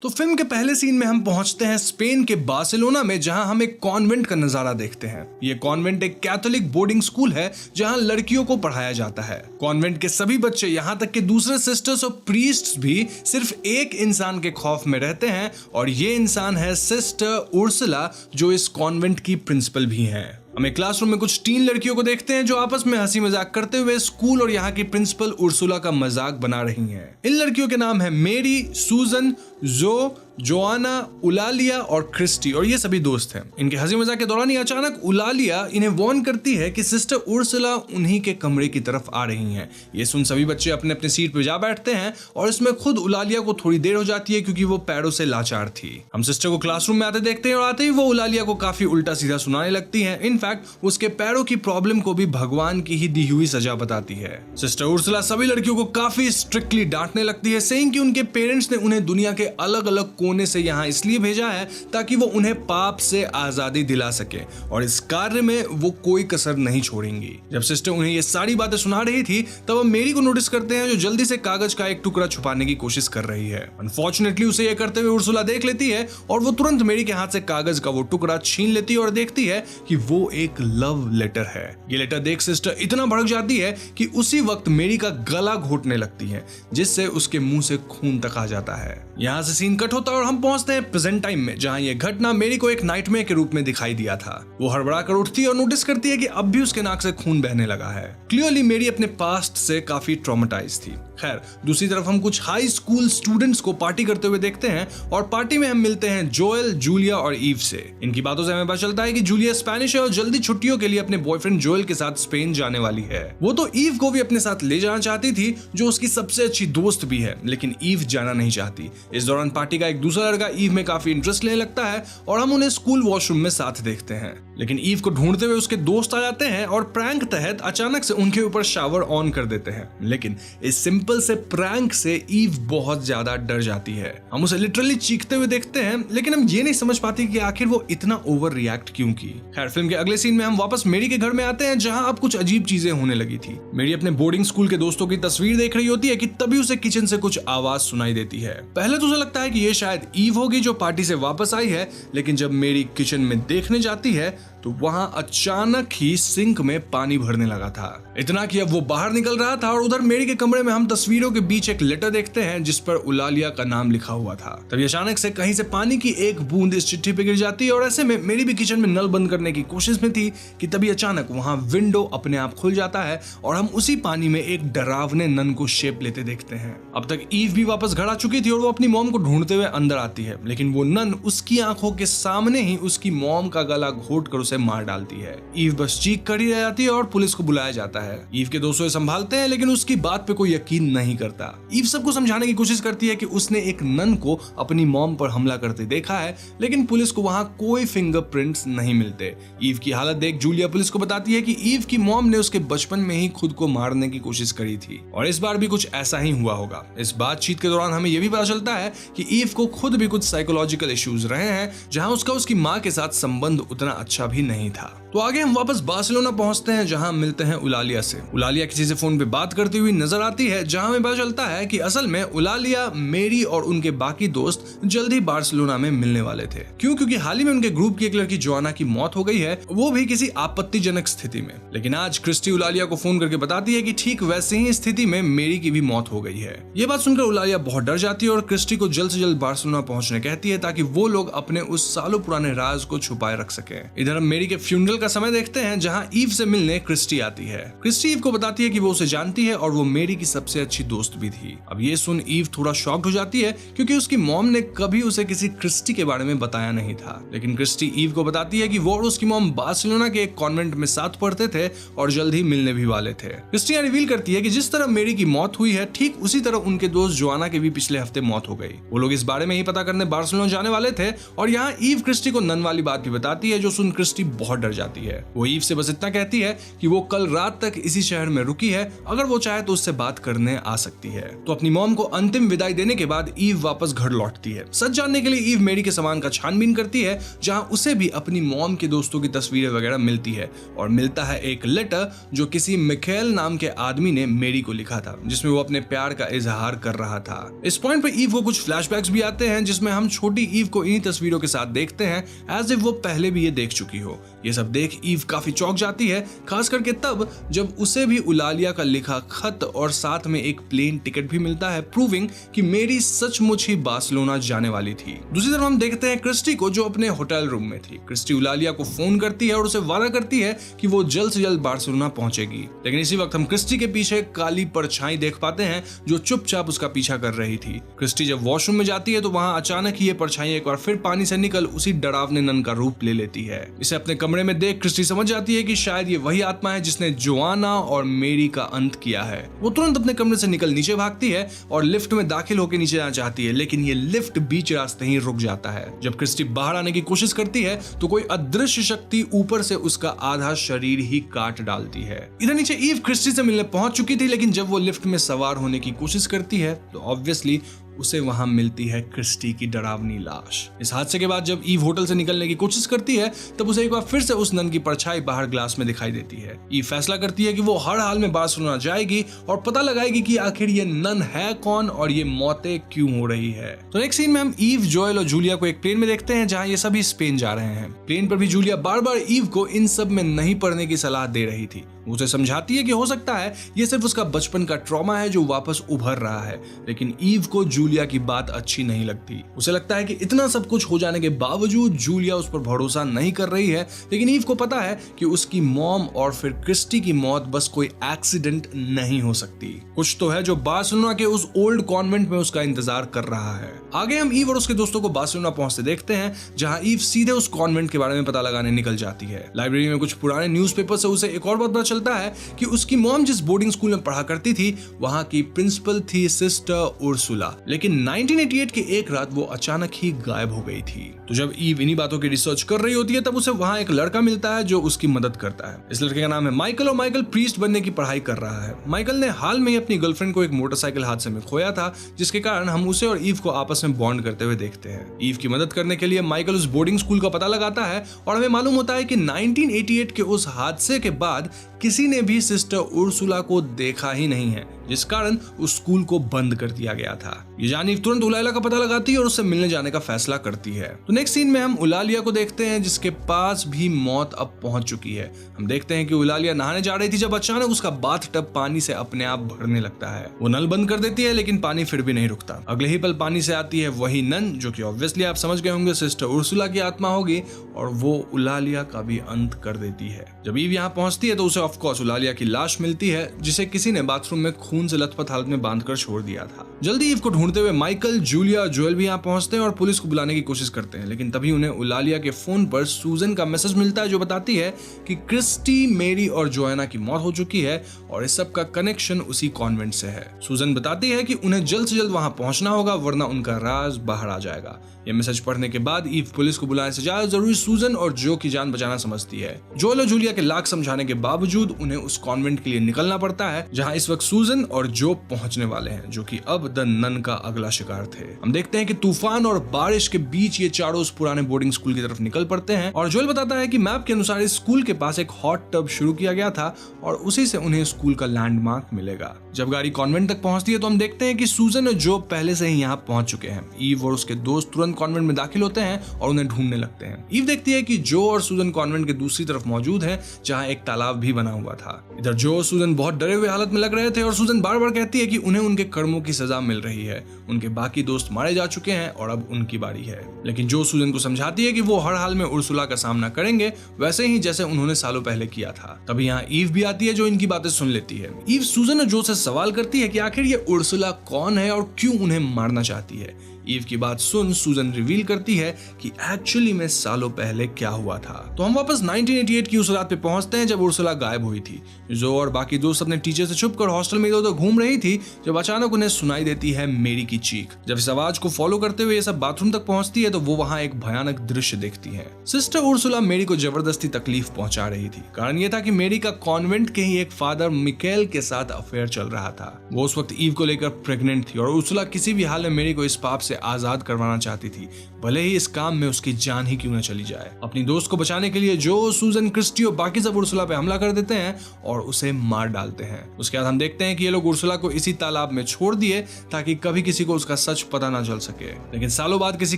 तो फिल्म के पहले सीन में हम पहुंचते हैं स्पेन के बार्सिलोना में, जहां हम एक कॉन्वेंट का नजारा देखते हैं। ये कॉन्वेंट एक कैथोलिक बोर्डिंग स्कूल है जहां लड़कियों को पढ़ाया जाता है। कॉन्वेंट के सभी बच्चे, यहां तक कि दूसरे सिस्टर्स और प्रीस्ट्स भी सिर्फ एक इंसान के खौफ में रहते हैं, और ये इंसान है सिस्टर उर्सुला, जो इस कॉन्वेंट की प्रिंसिपल भी हैं। हमें क्लासरूम में कुछ टीन लड़कियों को देखते हैं जो आपस में हंसी मजाक करते हुए स्कूल और यहाँ की प्रिंसिपल उर्सुला का मजाक बना रही हैं। इन लड़कियों के नाम है मेरी, सूजन, जो, जोआना, उलालिया और क्रिस्टी, और ये सभी दोस्त हैं। इनके हंसी मजाक के दौरान ही अचानक उलालिया इन्हें वार्न करती है कि सिस्टर उर्सुला उन्हीं के कमरे की तरफ आ रही हैं। ये सुन सभी बच्चे अपने अपने सीट पे जा बैठते हैं और इसमें खुद उलालिया को थोड़ी देर हो जाती है क्योंकि वो पैरों से लाचार थी। हम सिस्टर को क्लासरूम में आते देखते हैं और आते ही वो उलालिया को काफी उल्टा सीधा सुनाने लगती है। इनफैक्ट उसके पैरों की प्रॉब्लम को भी भगवान की ही दी हुई सजा बताती है। सिस्टर उर्सुला सभी लड़कियों को काफी स्ट्रिक्टली डांटने लगती है, सेइंग कि उनके पेरेंट्स ने उन्हें दुनिया के अलग अलग कोने से यहाँ इसलिए भेजा है ताकि वो उन्हें पाप से आजादी दिला सके, और इस कार्य में वो कोई कसर नहीं छोड़ेंगी। जब सिस्टर उन्हें ये सारी बातें सुना रही थी तब हम मेरी को नोटिस करते हैं जो जल्दी से कागज का एक टुकड़ा छुपाने की कोशिश कर रही है। अनफॉर्चुनेटली उसे ये करते हुए उर्सुला देख लेती है और वो तुरंत मेरी के हाथ से कागज का वो टुकड़ा छीन लेती है और देखती है कि वो एक लव लेटर है। ये लेटर देख सिस्टर इतना भड़क जाती है कि उसी वक्त मेरी का गला घोटने लगती है, जिससे उसके मुंह से खून तक आ जाता है। यहाँ से सीन कट होता है और हम पहुंचते हैं प्रेजेंट टाइम में, जहां ये घटना मेरी को एक नाइटमेयर के रूप में दिखाई दिया था। वो हड़बड़ा कर उठती है और नोटिस करती है कि अब भी उसके नाक से खून बहने लगा है। क्लियरली मेरी अपने पास्ट से काफी ट्रॉमेटाइज थी। खैर, दूसरी तरफ हम कुछ हाई स्कूल स्टूडेंट्स को पार्टी करते हुए देखते हैं और पार्टी में हम मिलते हैं जोएल, जूलिया और ईव से। इनकी बातों से हमें पता चलता है कि जूलिया स्पेनिश है और जल्दी छुट्टियों के लिए अपने बॉयफ्रेंड जोएल के साथ स्पेन जाने वाली है। वो तो ईव को भी अपने साथ ले जाना चाहती थी, जो उसकी सबसे अच्छी दोस्त भी है, लेकिन ईव जाना नहीं चाहती। इस दौरान पार्टी का एक दूसरा लड़का ईव में काफी इंटरेस्ट लेने लगता है और हम उन्हें स्कूल वॉशरूम में साथ देखते हैं, लेकिन ईव को ढूंढते हुए उसके दोस्त आ जाते हैं और प्रैंक तहत अचानक से उनके ऊपर शावर ऑन कर देते हैं। लेकिन इस सिंपल से प्रैंक से ईव बहुत ज्यादा डर जाती है। हम उसे लिटरली चीखते हुए देखते हैं, लेकिन हम ये नहीं समझ पाते कि आखिर वो इतना ओवर रिएक्ट क्यों की। खैर, फिल्म के अगले सीन में हम वापस मेरी के घर में आते हैं, जहां अब कुछ अजीब चीजें होने लगी थी। मेरी अपने बोर्डिंग स्कूल के दोस्तों की तस्वीर देख रही होती है कि तभी उसे किचन से कुछ आवाज सुनाई देती है। पहले तो उसे लगता है कि ये शायद ईव होगी जो पार्टी से वापस आई है, लेकिन जब मेरी किचन में देखने जाती है तो वहां अचानक ही सिंक में पानी भरने लगा था। इतना कि अब वो बाहर निकल रहा था और उधर मेरी के कमरे में हम तस्वीरों के बीच एक लेटर देखते हैं जिस पर उलालिया का नाम लिखा हुआ था। तभी अचानक से कहीं से पानी की एक बूंद इस चिट्ठी पे गिर जाती है और ऐसे में मेरी भी किचन में नल बंद करने की कोशिश में थी कि तभी अचानक वहां विंडो अपने आप खुल जाता है और हम उसी पानी में एक डरावने नन को शेप लेते देखते हैं। अब तक ईव भी वापस घर आ चुकी थी और वो अपनी मॉम को ढूंढते हुए अंदर आती है, लेकिन वो नन उसकी आंखों के सामने ही उसकी मॉम का गला घोट कर उसे मार डालती है। ईव बस चीख कर ही रह जाती है और पुलिस को बुलाया जाता है। ईव के दोस्त संभालते हैं लेकिन उसकी बात पे कोई यकीन नहीं करता। ईव सबको समझाने की कोशिश करती है कि उसने एक नन को अपनी मॉम पर हमला करते देखा है, लेकिन पुलिस को वहां कोई फिंगरप्रिंट्स नहीं मिलते। ईव की हालत देख जूलिया पुलिस को बताती है कि ईव की मॉम ने उसके बचपन में ही खुद को मारने की कोशिश करी थी और इस बार भी कुछ ऐसा ही हुआ होगा। इस बातचीत के दौरान हमें यह भी पता चलता है कि ईव को खुद भी कुछ साइकोलॉजिकल इश्यूज रहे हैं, जहां उसकी माँ के साथ संबंध उतना अच्छा भी नहीं था। तो आगे हम वापस बार्सिलोना पहुंचते हैं जहां मिलते हैं उलालिया से। उलालिया किसी से फोन पे बात करती हुई नजर आती है, जहां हमें पता चलता है कि असल में उलालिया, मेरी और उनके बाकी दोस्त जल्द ही बार्सिलोना में मिलने वाले थे। क्योंकि हाल ही में उनके ग्रुप की एक लड़की जोआना की मौत हो गई है, वो भी किसी आपत्तिजनक स्थिति में। लेकिन आज क्रिस्टी उलालिया को फोन करके बताती है कि ठीक वैसे ही स्थिति में मेरी की भी मौत हो गई है। ये बात सुनकर उलालिया बहुत डर जाती है और क्रिस्टी को जल्द से जल्द बार्सिलोना पहुंचने कहती है ताकि वो लोग अपने उस सालों पुराने राज को छुपाए रख सके। इधर हम मेरी के फ्यूनरल का समय देखते हैं जहां ईव से मिलने क्रिस्टी आती है। क्रिस्टी ईव को बताती है कि वो उसे जानती है और वो मेरी की सबसे अच्छी दोस्त भी थी। अब ये सुन ईव थोड़ा शॉक्ड हो जाती है क्योंकि उसकी मॉम ने कभी उसे किसी क्रिस्टी के बारे में बताया नहीं था। लेकिन क्रिस्टी ईव को बताती है कि वो और उसकी मॉम बार्सिलोना के एक कॉन्वेंट में साथ पढ़ते थे और जल्द ही मिलने भी वाले थे। क्रिस्टी रिवील करती है कि जिस तरह मेरी की मौत हुई है ठीक उसी तरह उनके दोस्त जोआना की भी पिछले हफ्ते मौत हो गई। वो लोग इस बारे में ही पता करने बार्सिलोना जाने वाले थे और यहाँ ईव क्रिस्टी को नन वाली बात भी बताती है, जो सुन क्रिस्टी बहुत डर जाती है। वो ईव से बस इतना कहती है कि वो कल रात तक इसी शहर में रुकी है, अगर वो चाहे तो उससे बात करने आ सकती है। तो अपनी मॉम को अंतिम विदाई देने के बाद ईव वापस घर लौटती है। सच जानने के लिए ईव मेरी के सामान का छानबीन करती है, जहां उसे भी अपनी मॉम के दोस्तों की तस्वीरें वगैरह मिलती है और मिलता है एक लेटर जो किसी मिखेल नाम के आदमी ने मेरी को लिखा था, जिसमें वो अपने प्यार का इजहार कर रहा था। इस पॉइंट पे ईव को कुछ फ्लैशबैक्स भी आते हैं जिसमें हम छोटी ईव को इन्हीं तस्वीरों के साथ देखते हैं एज इफ वो पहले भी ये देख चुकी हो। ये सब देख ईव काफी चौंक जाती है, खास करके तब जब उसे भी उलालिया का लिखा खत और साथ में एक प्लेन टिकट भी मिलता है, प्रूविंग कि मेरी सचमुच ही बार्सिलोना जाने वाली थी। दूसरी तरफ हम देखते हैं क्रिस्टी को जो अपने होटल रूम में थी। क्रिस्टी उलालिया को फोन करती है और उसे वादा करती है कि वो जल्द से जल्द बार्सिलोना पहुंचेगी। लेकिन इसी वक्त हम क्रिस्टी के पीछे काली परछाई देख पाते हैं जो चुपचाप उसका पीछा कर रही थी। क्रिस्टी जब वॉशरूम में जाती है तो वहां अचानक ही ये परछाई एक बार फिर पानी से निकल उसी डरावने नन का रूप ले लेती है। इसे अपने कमरे में देख क्रिस्टी समझ जाती है कि शायद ये वही आत्मा है जिसने जोआना और मेरी का अंत किया है। वो तुरंत अपने कमरे से निकल नीचे भागती है और लिफ्ट में दाखिल होकर नीचे जाना चाहती है, लेकिन ये लिफ्ट बीच रास्ते ही रुक जाता है। जब क्रिस्टी बाहर आने की कोशिश करती है तो कोई अदृश्य शक्ति ऊपर से उसका आधा शरीर ही काट डालती है। इधर नीचे ईव क्रिस्टी से मिलने पहुंच चुकी थी, लेकिन जब वो लिफ्ट में सवार होने की कोशिश करती है तो ऑब्वियसली उसे वहां मिलती है क्रिस्टी की डरावनी लाश। इस हादसे के बाद जब ईव होटल से निकलने की कोशिश करती है तब उसे एक बार फिर से उस नन की परछाई बाहर ग्लास में दिखाई देती है। ईव फैसला करती है कि वो हर हाल में बार्सिलोना जाएगी और पता लगाएगी कि आखिर ये नन है कौन और ये मौतें क्यों हो रही है। तो नेक्स्ट सीन में हम ईव, जोएल और जूलिया को एक प्लेन में देखते हैं जहां ये सभी स्पेन जा रहे हैं। प्लेन पर भी जूलिया बार बार ईव को इन सब में नहीं पढ़ने की सलाह दे रही थी। उसे समझाती है कि हो सकता है ये सिर्फ उसका बचपन का ट्रॉमा है जो वापस उभर रहा है, लेकिन ईव को जूलिया की बात अच्छी नहीं लगती। उसे लगता है कि इतना सब कुछ हो जाने के बावजूद जूलिया उस पर भरोसा नहीं कर रही है, लेकिन ईव को पता है कि उसकी मॉम और फिर क्रिस्टी की मौत बस कोई एक्सीडेंट नहीं हो सकती। कुछ तो है जो बार्सिलोना के उस ओल्ड कॉन्वेंट में उसका इंतजार कर रहा है। आगे हम ईव और उसके दोस्तों को बार्सिलोना पहुंचते देखते हैं, जहां ईव सीधे उस कॉन्वेंट के बारे में पता लगाने निकल जाती है। लाइब्रेरी में कुछ पुराने न्यूज़पेपर से उसे एक और बात पता चलता है कि उसकी मॉम जिस बोर्डिंग स्कूल में पढ़ा करती थी वहां की प्रिंसिपल थी सिस्टर उर्सुला, लेकिन 1988 की एक रात वो अचानक ही गायब हो गई थी। तो जब ईव इन्हीं बातों की रिसर्च कर रही होती है तब उसे वहां एक लड़का मिलता है जो उसकी मदद करता है। इस लड़के का नाम है माइकल और माइकल प्रीस्ट बनने की पढ़ाई कर रहा है। माइकल ने हाल में ही अपनी गर्लफ्रेंड को एक मोटरसाइकिल हादसे में खोया था, जिसके कारण हम उसे और ईव को आपस में बॉन्ड करते हुए देखते हैं। ईव की मदद करने के लिए माइकल उस बोर्डिंग स्कूल का पता लगाता है और हमें मालूम होता है कि 1988 के उस हादसे के बाद किसी ने भी सिस्टर उर्सुला को देखा ही नहीं है, जिस कारण उस स्कूल को बंद कर दिया गया था। ये जान ईव तुरंत उलालिया का पता लगाती है और उससे मिलने जाने का फैसला करती है। तो नेक्स्ट सीन में हम उलालिया को देखते हैं जिसके पास भी मौत अब पहुंच चुकी है। हम देखते हैं कि उलालिया नहाने जा रही थी जब अचानक उसका बाथटब पानी से अपने आप भरने लगता है। वो नल बंद कर देती है लेकिन पानी फिर भी नहीं रुकता। अगले ही पल पानी से आती है वही नन जो कि ऑब्वियसली आप समझ गए होंगे सिस्टर उर्सुला की आत्मा होगी और वो उलालिया का भी अंत कर देती है। जब ईव यहाँ पहुंचती है तो उसे ऑफ कोर्स उलालिया की लाश मिलती है जिसे किसी ने बाथरूम में खून से लथपथ हालत में बांधकर छोड़ दिया था। जल्दी ईव को ढूंढते हुए माइकल, जूलिया और जोएल भी यहाँ पहुंचते हैं और पुलिस को बुलाने की कोशिश करते हैं, लेकिन तभी उन्हें उलालिया के फोन पर सूजन का मैसेज मिलता है जो बताती है कि क्रिस्टी, मेरी और जोएना की मौत हो चुकी है और इस सब का कनेक्शन उसी कॉन्वेंट से है। सूजन बताती है कि उन्हें जल्द से जल्द वहां पहुंचना होगा वरना उनका राज बाहर आ जाएगा। यह मैसेज पढ़ने के बाद ईव पुलिस को बुलाने से ज्यादा जरूरी सूजन और जो की जान बचाना समझती है। जोएल और जूलिया के लाख समझाने के बावजूद उन्हें उस कॉन्वेंट के लिए निकलना पड़ता है जहां इस वक्त सूजन और जो पहुंचने वाले हैं, जो कि अब द नन का अगला शिकार थे। हम देखते हैं कि तूफान और बारिश के बीच ये चारों उस पुराने बोर्डिंग स्कूल की तरफ निकल पड़ते हैं और जोएल बताता है कि मैप के अनुसार इस स्कूल के पास एक हॉट टब शुरू किया गया था और उसी से उन्हें स्कूल का लैंडमार्क मिलेगा। जब गाड़ी कॉन्वेंट तक पहुंचती है तो हम देखते हैं कि सूजन और जो पहले से ही यहाँ पहुंच चुके हैं। ईव और उसके दोस्त तुरंत कॉन्वेंट में दाखिल होते हैं और उन्हें ढूंढने लगते हैं। ईव देखती है कि जो और सूजन कॉन्वेंट के दूसरी तरफ मौजूद है जहाँ एक तालाब भी बना हुआ था। इधर जो और सूजन बहुत डरे हुए हालत में लग रहे थे और सूजन बार बार कहती है कि उन्हें उनके कर्मों की सजा मिल रही है। उनके बाकी दोस्त मारे जा चुके हैं और अब उनकी बारी है, लेकिन जो सूजन को समझाती है कि वो हर हाल में उर्सुला का सामना करेंगे वैसे ही जैसे उन्होंने सालों पहले किया था। तभी यहाँ ईव भी आती है जो इनकी बातें सुन लेती है। ईव सूजन और जो से सवाल करती है कि आखिर ये उर्सुला कौन है और क्यों उन्हें मारना चाहती है। ईव की बात सुन सूजन रिवील करती है कि एक्चुअली में सालों पहले क्या हुआ था। तो हम वापस 1988 की उस रात पे पहुंचते हैं जब उर्सुला गायब हुई थी। जो और बाकी दोस्त अपने टीचर से छुपकर हॉस्टल में इधर-उधर घूम रही थी जब अचानक उन्हें सुनाई देती है मेरी की चीख। जब इस आवाज को फॉलो करते हुए ये सब बाथरूम तक पहुंचती है तो वो वहां एक भयानक दृश्य देखती है। सिस्टर उर्सुला मेरी को जबरदस्ती तकलीफ पहुंचा रही थी। कारण ये था कि मेरी का कॉन्वेंट के ही एक फादर मिकेल के साथ अफेयर चल रहा था। वो उस वक्त ईव को लेकर प्रेग्नेंट थी और उर्सुला किसी भी हाल में मेरी को इस पाप से आजाद करवाना चाहती थी, भले ही इस काम में उसकी जान ही क्यों न चली जाए। अपनी दोस्त को बचाने के लिए जो, सूजन, क्रिस्टी और बाकी सब उर्सुला पे हमला कर देते हैं और उसे मार डालते हैं। उसके बाद हम देखते हैं कि ये लोग उर्सुला को इसी तालाब में छोड़ दिए ताकि कभी किसी को उसका सच पता ना चल सके। लेकिन सालों बाद किसी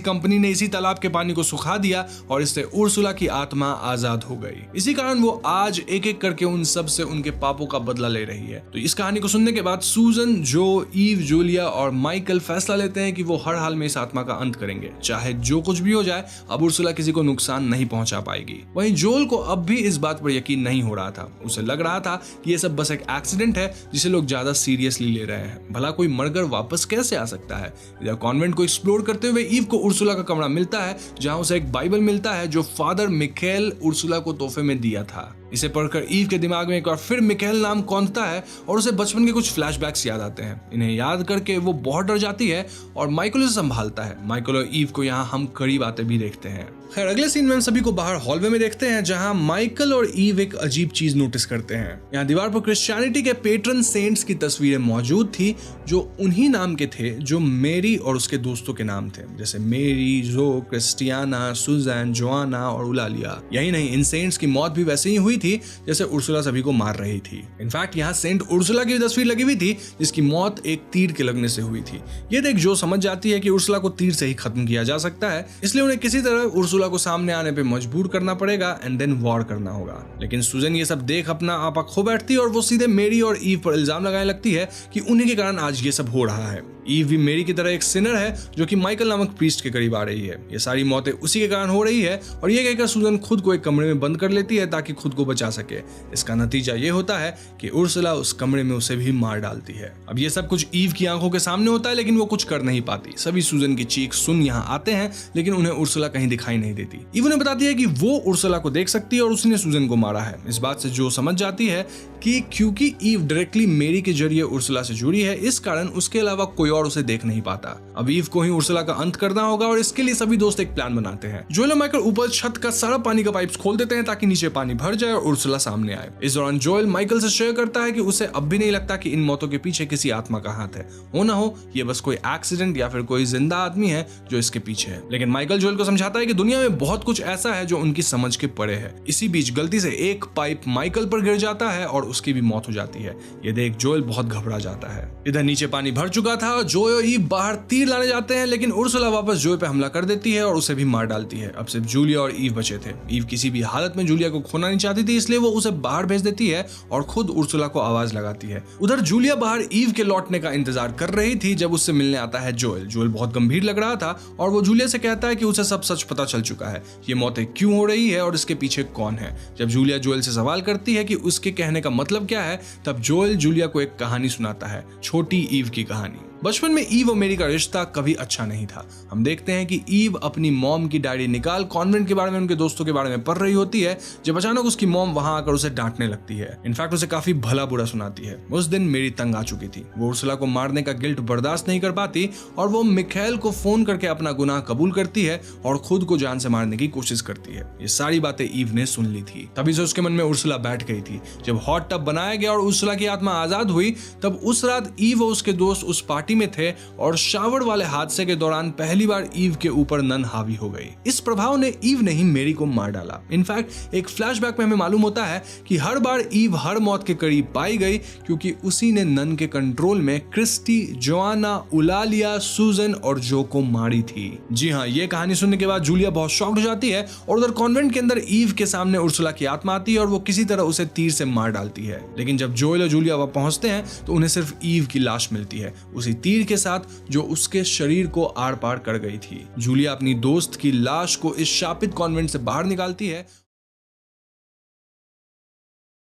कंपनी ने इसी तालाब के पानी को सुखा दिया और इससे उर्सुला की आत्मा आजाद हो गई। इसी कारण वो आज एक एक करके उन सब से उनके पापों का बदला ले रही है। तो इस कहानी को सुनने के बाद सूजन, जो, ईव, जूलिया और माइकल फैसला लेते हैं कि वो हर हाल में इस आत्मा का अंत करेंगे, चाहे जो कुछ भी हो जाए। अब उर्सुला किसी को नुकसान नहीं पहुंचा पाएगी। वहीं जोल को अब भी इस बात पर यकीन नहीं हो रहा था। उसे लग रहा था कि ये सब बस एक एक्सीडेंट है जिसे लोग ज्यादा सीरियसली ले रहे हैं। भला कोई मरकर वापस कैसे आ सकता है। इधर कॉन्वेंट को एक्सप्लोर करते हुए ईव को उर्सुला का कमरा मिलता है जहां उसे एक बाइबल मिलता है जो फादर मिकेल उर्सुला को तोहफे में दिया था। इसे पढ़कर ईव के दिमाग में एक बार फिर मिकेल नाम कौंधता है और उसे बचपन के कुछ फ्लैशबैक्स याद आते हैं। इन्हें याद करके वो बहुत डर जाती है और माइकल उसे संभालता है। माइकल और ईव को यहाँ हम करीब आते भी देखते हैं। खैर अगले सीन में हम सभी को बाहर हॉलवे में देखते हैं जहां माइकल और ईव एक अजीब चीज नोटिस करते हैं। यहाँ दीवार पर क्रिश्चियनिटी के पेट्रन सेंट्स की तस्वीरें मौजूद थी जो उन्हीं नाम के थे जो मेरी और उसके दोस्तों के नाम थे, जैसे मेरी, जो, क्रिस्टियाना, सुजैन, जोआना और उलालिया। यही नहीं, इन सेंट्स की मौत भी वैसे ही हुई थी जैसे उर्सुला सभी को मार रही थी। इनफैक्ट यहाँ सेंट उर्सुला की तस्वीर लगी हुई थी जिसकी मौत एक तीर के लगने से हुई थी। ये देख जो समझ जाती है कि उर्सुला को तीर से ही खत्म किया जा सकता है, इसलिए उन्हें किसी तरह उर्सुला को सामने आने पे मजबूर करना पड़ेगा एंड देन वॉर करना होगा। लेकिन सूजन ये सब देख अपना आपा खो बैठती है और वो सीधे मेरी और ईव पर इल्जाम लगाने लगती है कि उन्हीं के कारण आज ये सब हो रहा है। ईव भी मेरी की तरह एक सिनर है जो कि माइकल नामक प्रीस्ट के करीब आ रही है। ये सारी मौतें उसी के कारण हो रही है और ये कहकर सूजन खुद को एक कमरे में बंद कर लेती है ताकि खुद को बचा सके। इसका नतीजा ये होता है कि उर्सुला उस कमरे में उसे भी मार डालती है। अब ये सब कुछ ईव की आंखों के सामने होता है लेकिन वो कुछ कर नहीं पाती। सभी सूजन की चीख सुन यहाँ आते हैं लेकिन उन्हें उर्सुला कहीं दिखाई नहीं देती। ईव उन्हें बताती है कि वो उर्सुला को देख सकती है और उसने सूजन को मारा है। इस बात से जो समझ जाती है कि क्योंकि ईव डायरेक्टली मेरी के जरिए उर्सुला से जुड़ी है, इस कारण उसके अलावा कोई और उसे देख नहीं पाता। अब ईव को ही उर्सुला का अंत करना होगा और इसके लिए सभी दोस्त एक प्लान बनाते हैं। जोएल और माइकल ऊपर छत का सारा पानी का पाइप्स खोल देते हैं ताकि नीचे पानी भर जाए और उर्सुला सामने आए। इस दौरान जोएल माइकल से शेयर करता है कि उसे अब भी नहीं लगता कि इन मौतों के पीछे किसी आत्मा का हाथ है। हो ना हो ये बस कोई एक्सीडेंट या फिर कोई जिंदा आदमी है जो इसके पीछे है। लेकिन माइकल जोएल को समझाता है कि दुनिया दुनिया में बहुत कुछ ऐसा है जो उनकी समझ के परे है। इसी बीच गलती से एक पाइप माइकल पर गिर जाता है और उसकी भी मौत हो जाती है। ये देख जोएल बहुत घबरा जाता है। इधर नीचे पानी भर चुका था और जोए और ईव बाहर तीर लाने जाते हैं, लेकिन उर्सुला वापस जोए पे हमला कर देती है और उसे भी मार डालती है। अब सिर्फ जूलिया और ईव बचे थे। ईव किसी भी हालत में जूलिया को खोना नहीं चाहती थी, इसलिए वो उसे बाहर भेज देती है और खुद उर्सुला को आवाज लगाती है। उधर जूलिया बाहर ईव के लौटने का इंतजार कर रही थी जब उससे मिलने आता है जोएल। जोएल बहुत गंभीर लग रहा था और वो जूलिया से कहता है कि उसे सब सच पता चल चुका है, ये मौतें क्यों हो रही है और इसके पीछे कौन है। जब जूलिया जोएल से सवाल करती है कि उसके कहने का मतलब क्या है, तब जोएल जूलिया को एक कहानी सुनाता है, छोटी ईव की कहानी। बचपन में ईव और मेरी का रिश्ता कभी अच्छा नहीं था। हम देखते हैं कि ईव अपनी मॉम की डायरी निकाल कॉन्वेंट के बारे में, उनके दोस्तों के बारे में पढ़ रही होती है, जब अचानक उसकी मॉम वहां आकर उसे डांटने लगती है। इनफैक्ट उसे काफी भला बुरा सुनाती है। उस दिन मेरी तंग आ चुकी थी। वो उर्सुला को मारने का गिल्ट बर्दाश्त नहीं कर पाती और वो मिखाएल को फोन करके अपना गुनाह कबूल करती है और खुद को जान से मारने की कोशिश करती है। ये सारी बातें ईव ने सुन ली थी। तभी से उसके मन में उर्सुला बैठ गई थी। जब हॉट टब बनाया गया और उर्सुला की आत्मा आजाद हुई, तब उस रात ईव और उसके दोस्त उस पार्टी में थे और शावर वाले हादसे के दौरान पहली बार ईव के ऊपर नन हावी हो गई। इस प्रभाव ने ईव ने ही मेरी को मार डाला। इनफैक्ट एक फ्लैशबैक में हमें मालूम होता है कि हर बार ईव हर मौत के करीब पाई गई क्योंकि उसी ने नन के कंट्रोल में क्रिस्टी, जोआना, उलालिया, सूजन और जो को मारी थी। जी हाँ, ये कहानी सुनने के बाद जूलिया बहुत शॉक्ड हो जाती है और उधर कॉन्वेंट के अंदर ईव के सामने उर्सुला की आत्मा आती है और वो किसी तरह उसे तीर से मार डालती है। लेकिन जब जोएल और जूलिया वहां पहुंचते हैं तो उन्हें सिर्फ ईव की लाश मिलती है, उसी तीर के साथ जो उसके शरीर को आर पार कर गई थी। जूलिया अपनी दोस्त की लाश को इस शापित कॉन्वेंट से बाहर निकालती है।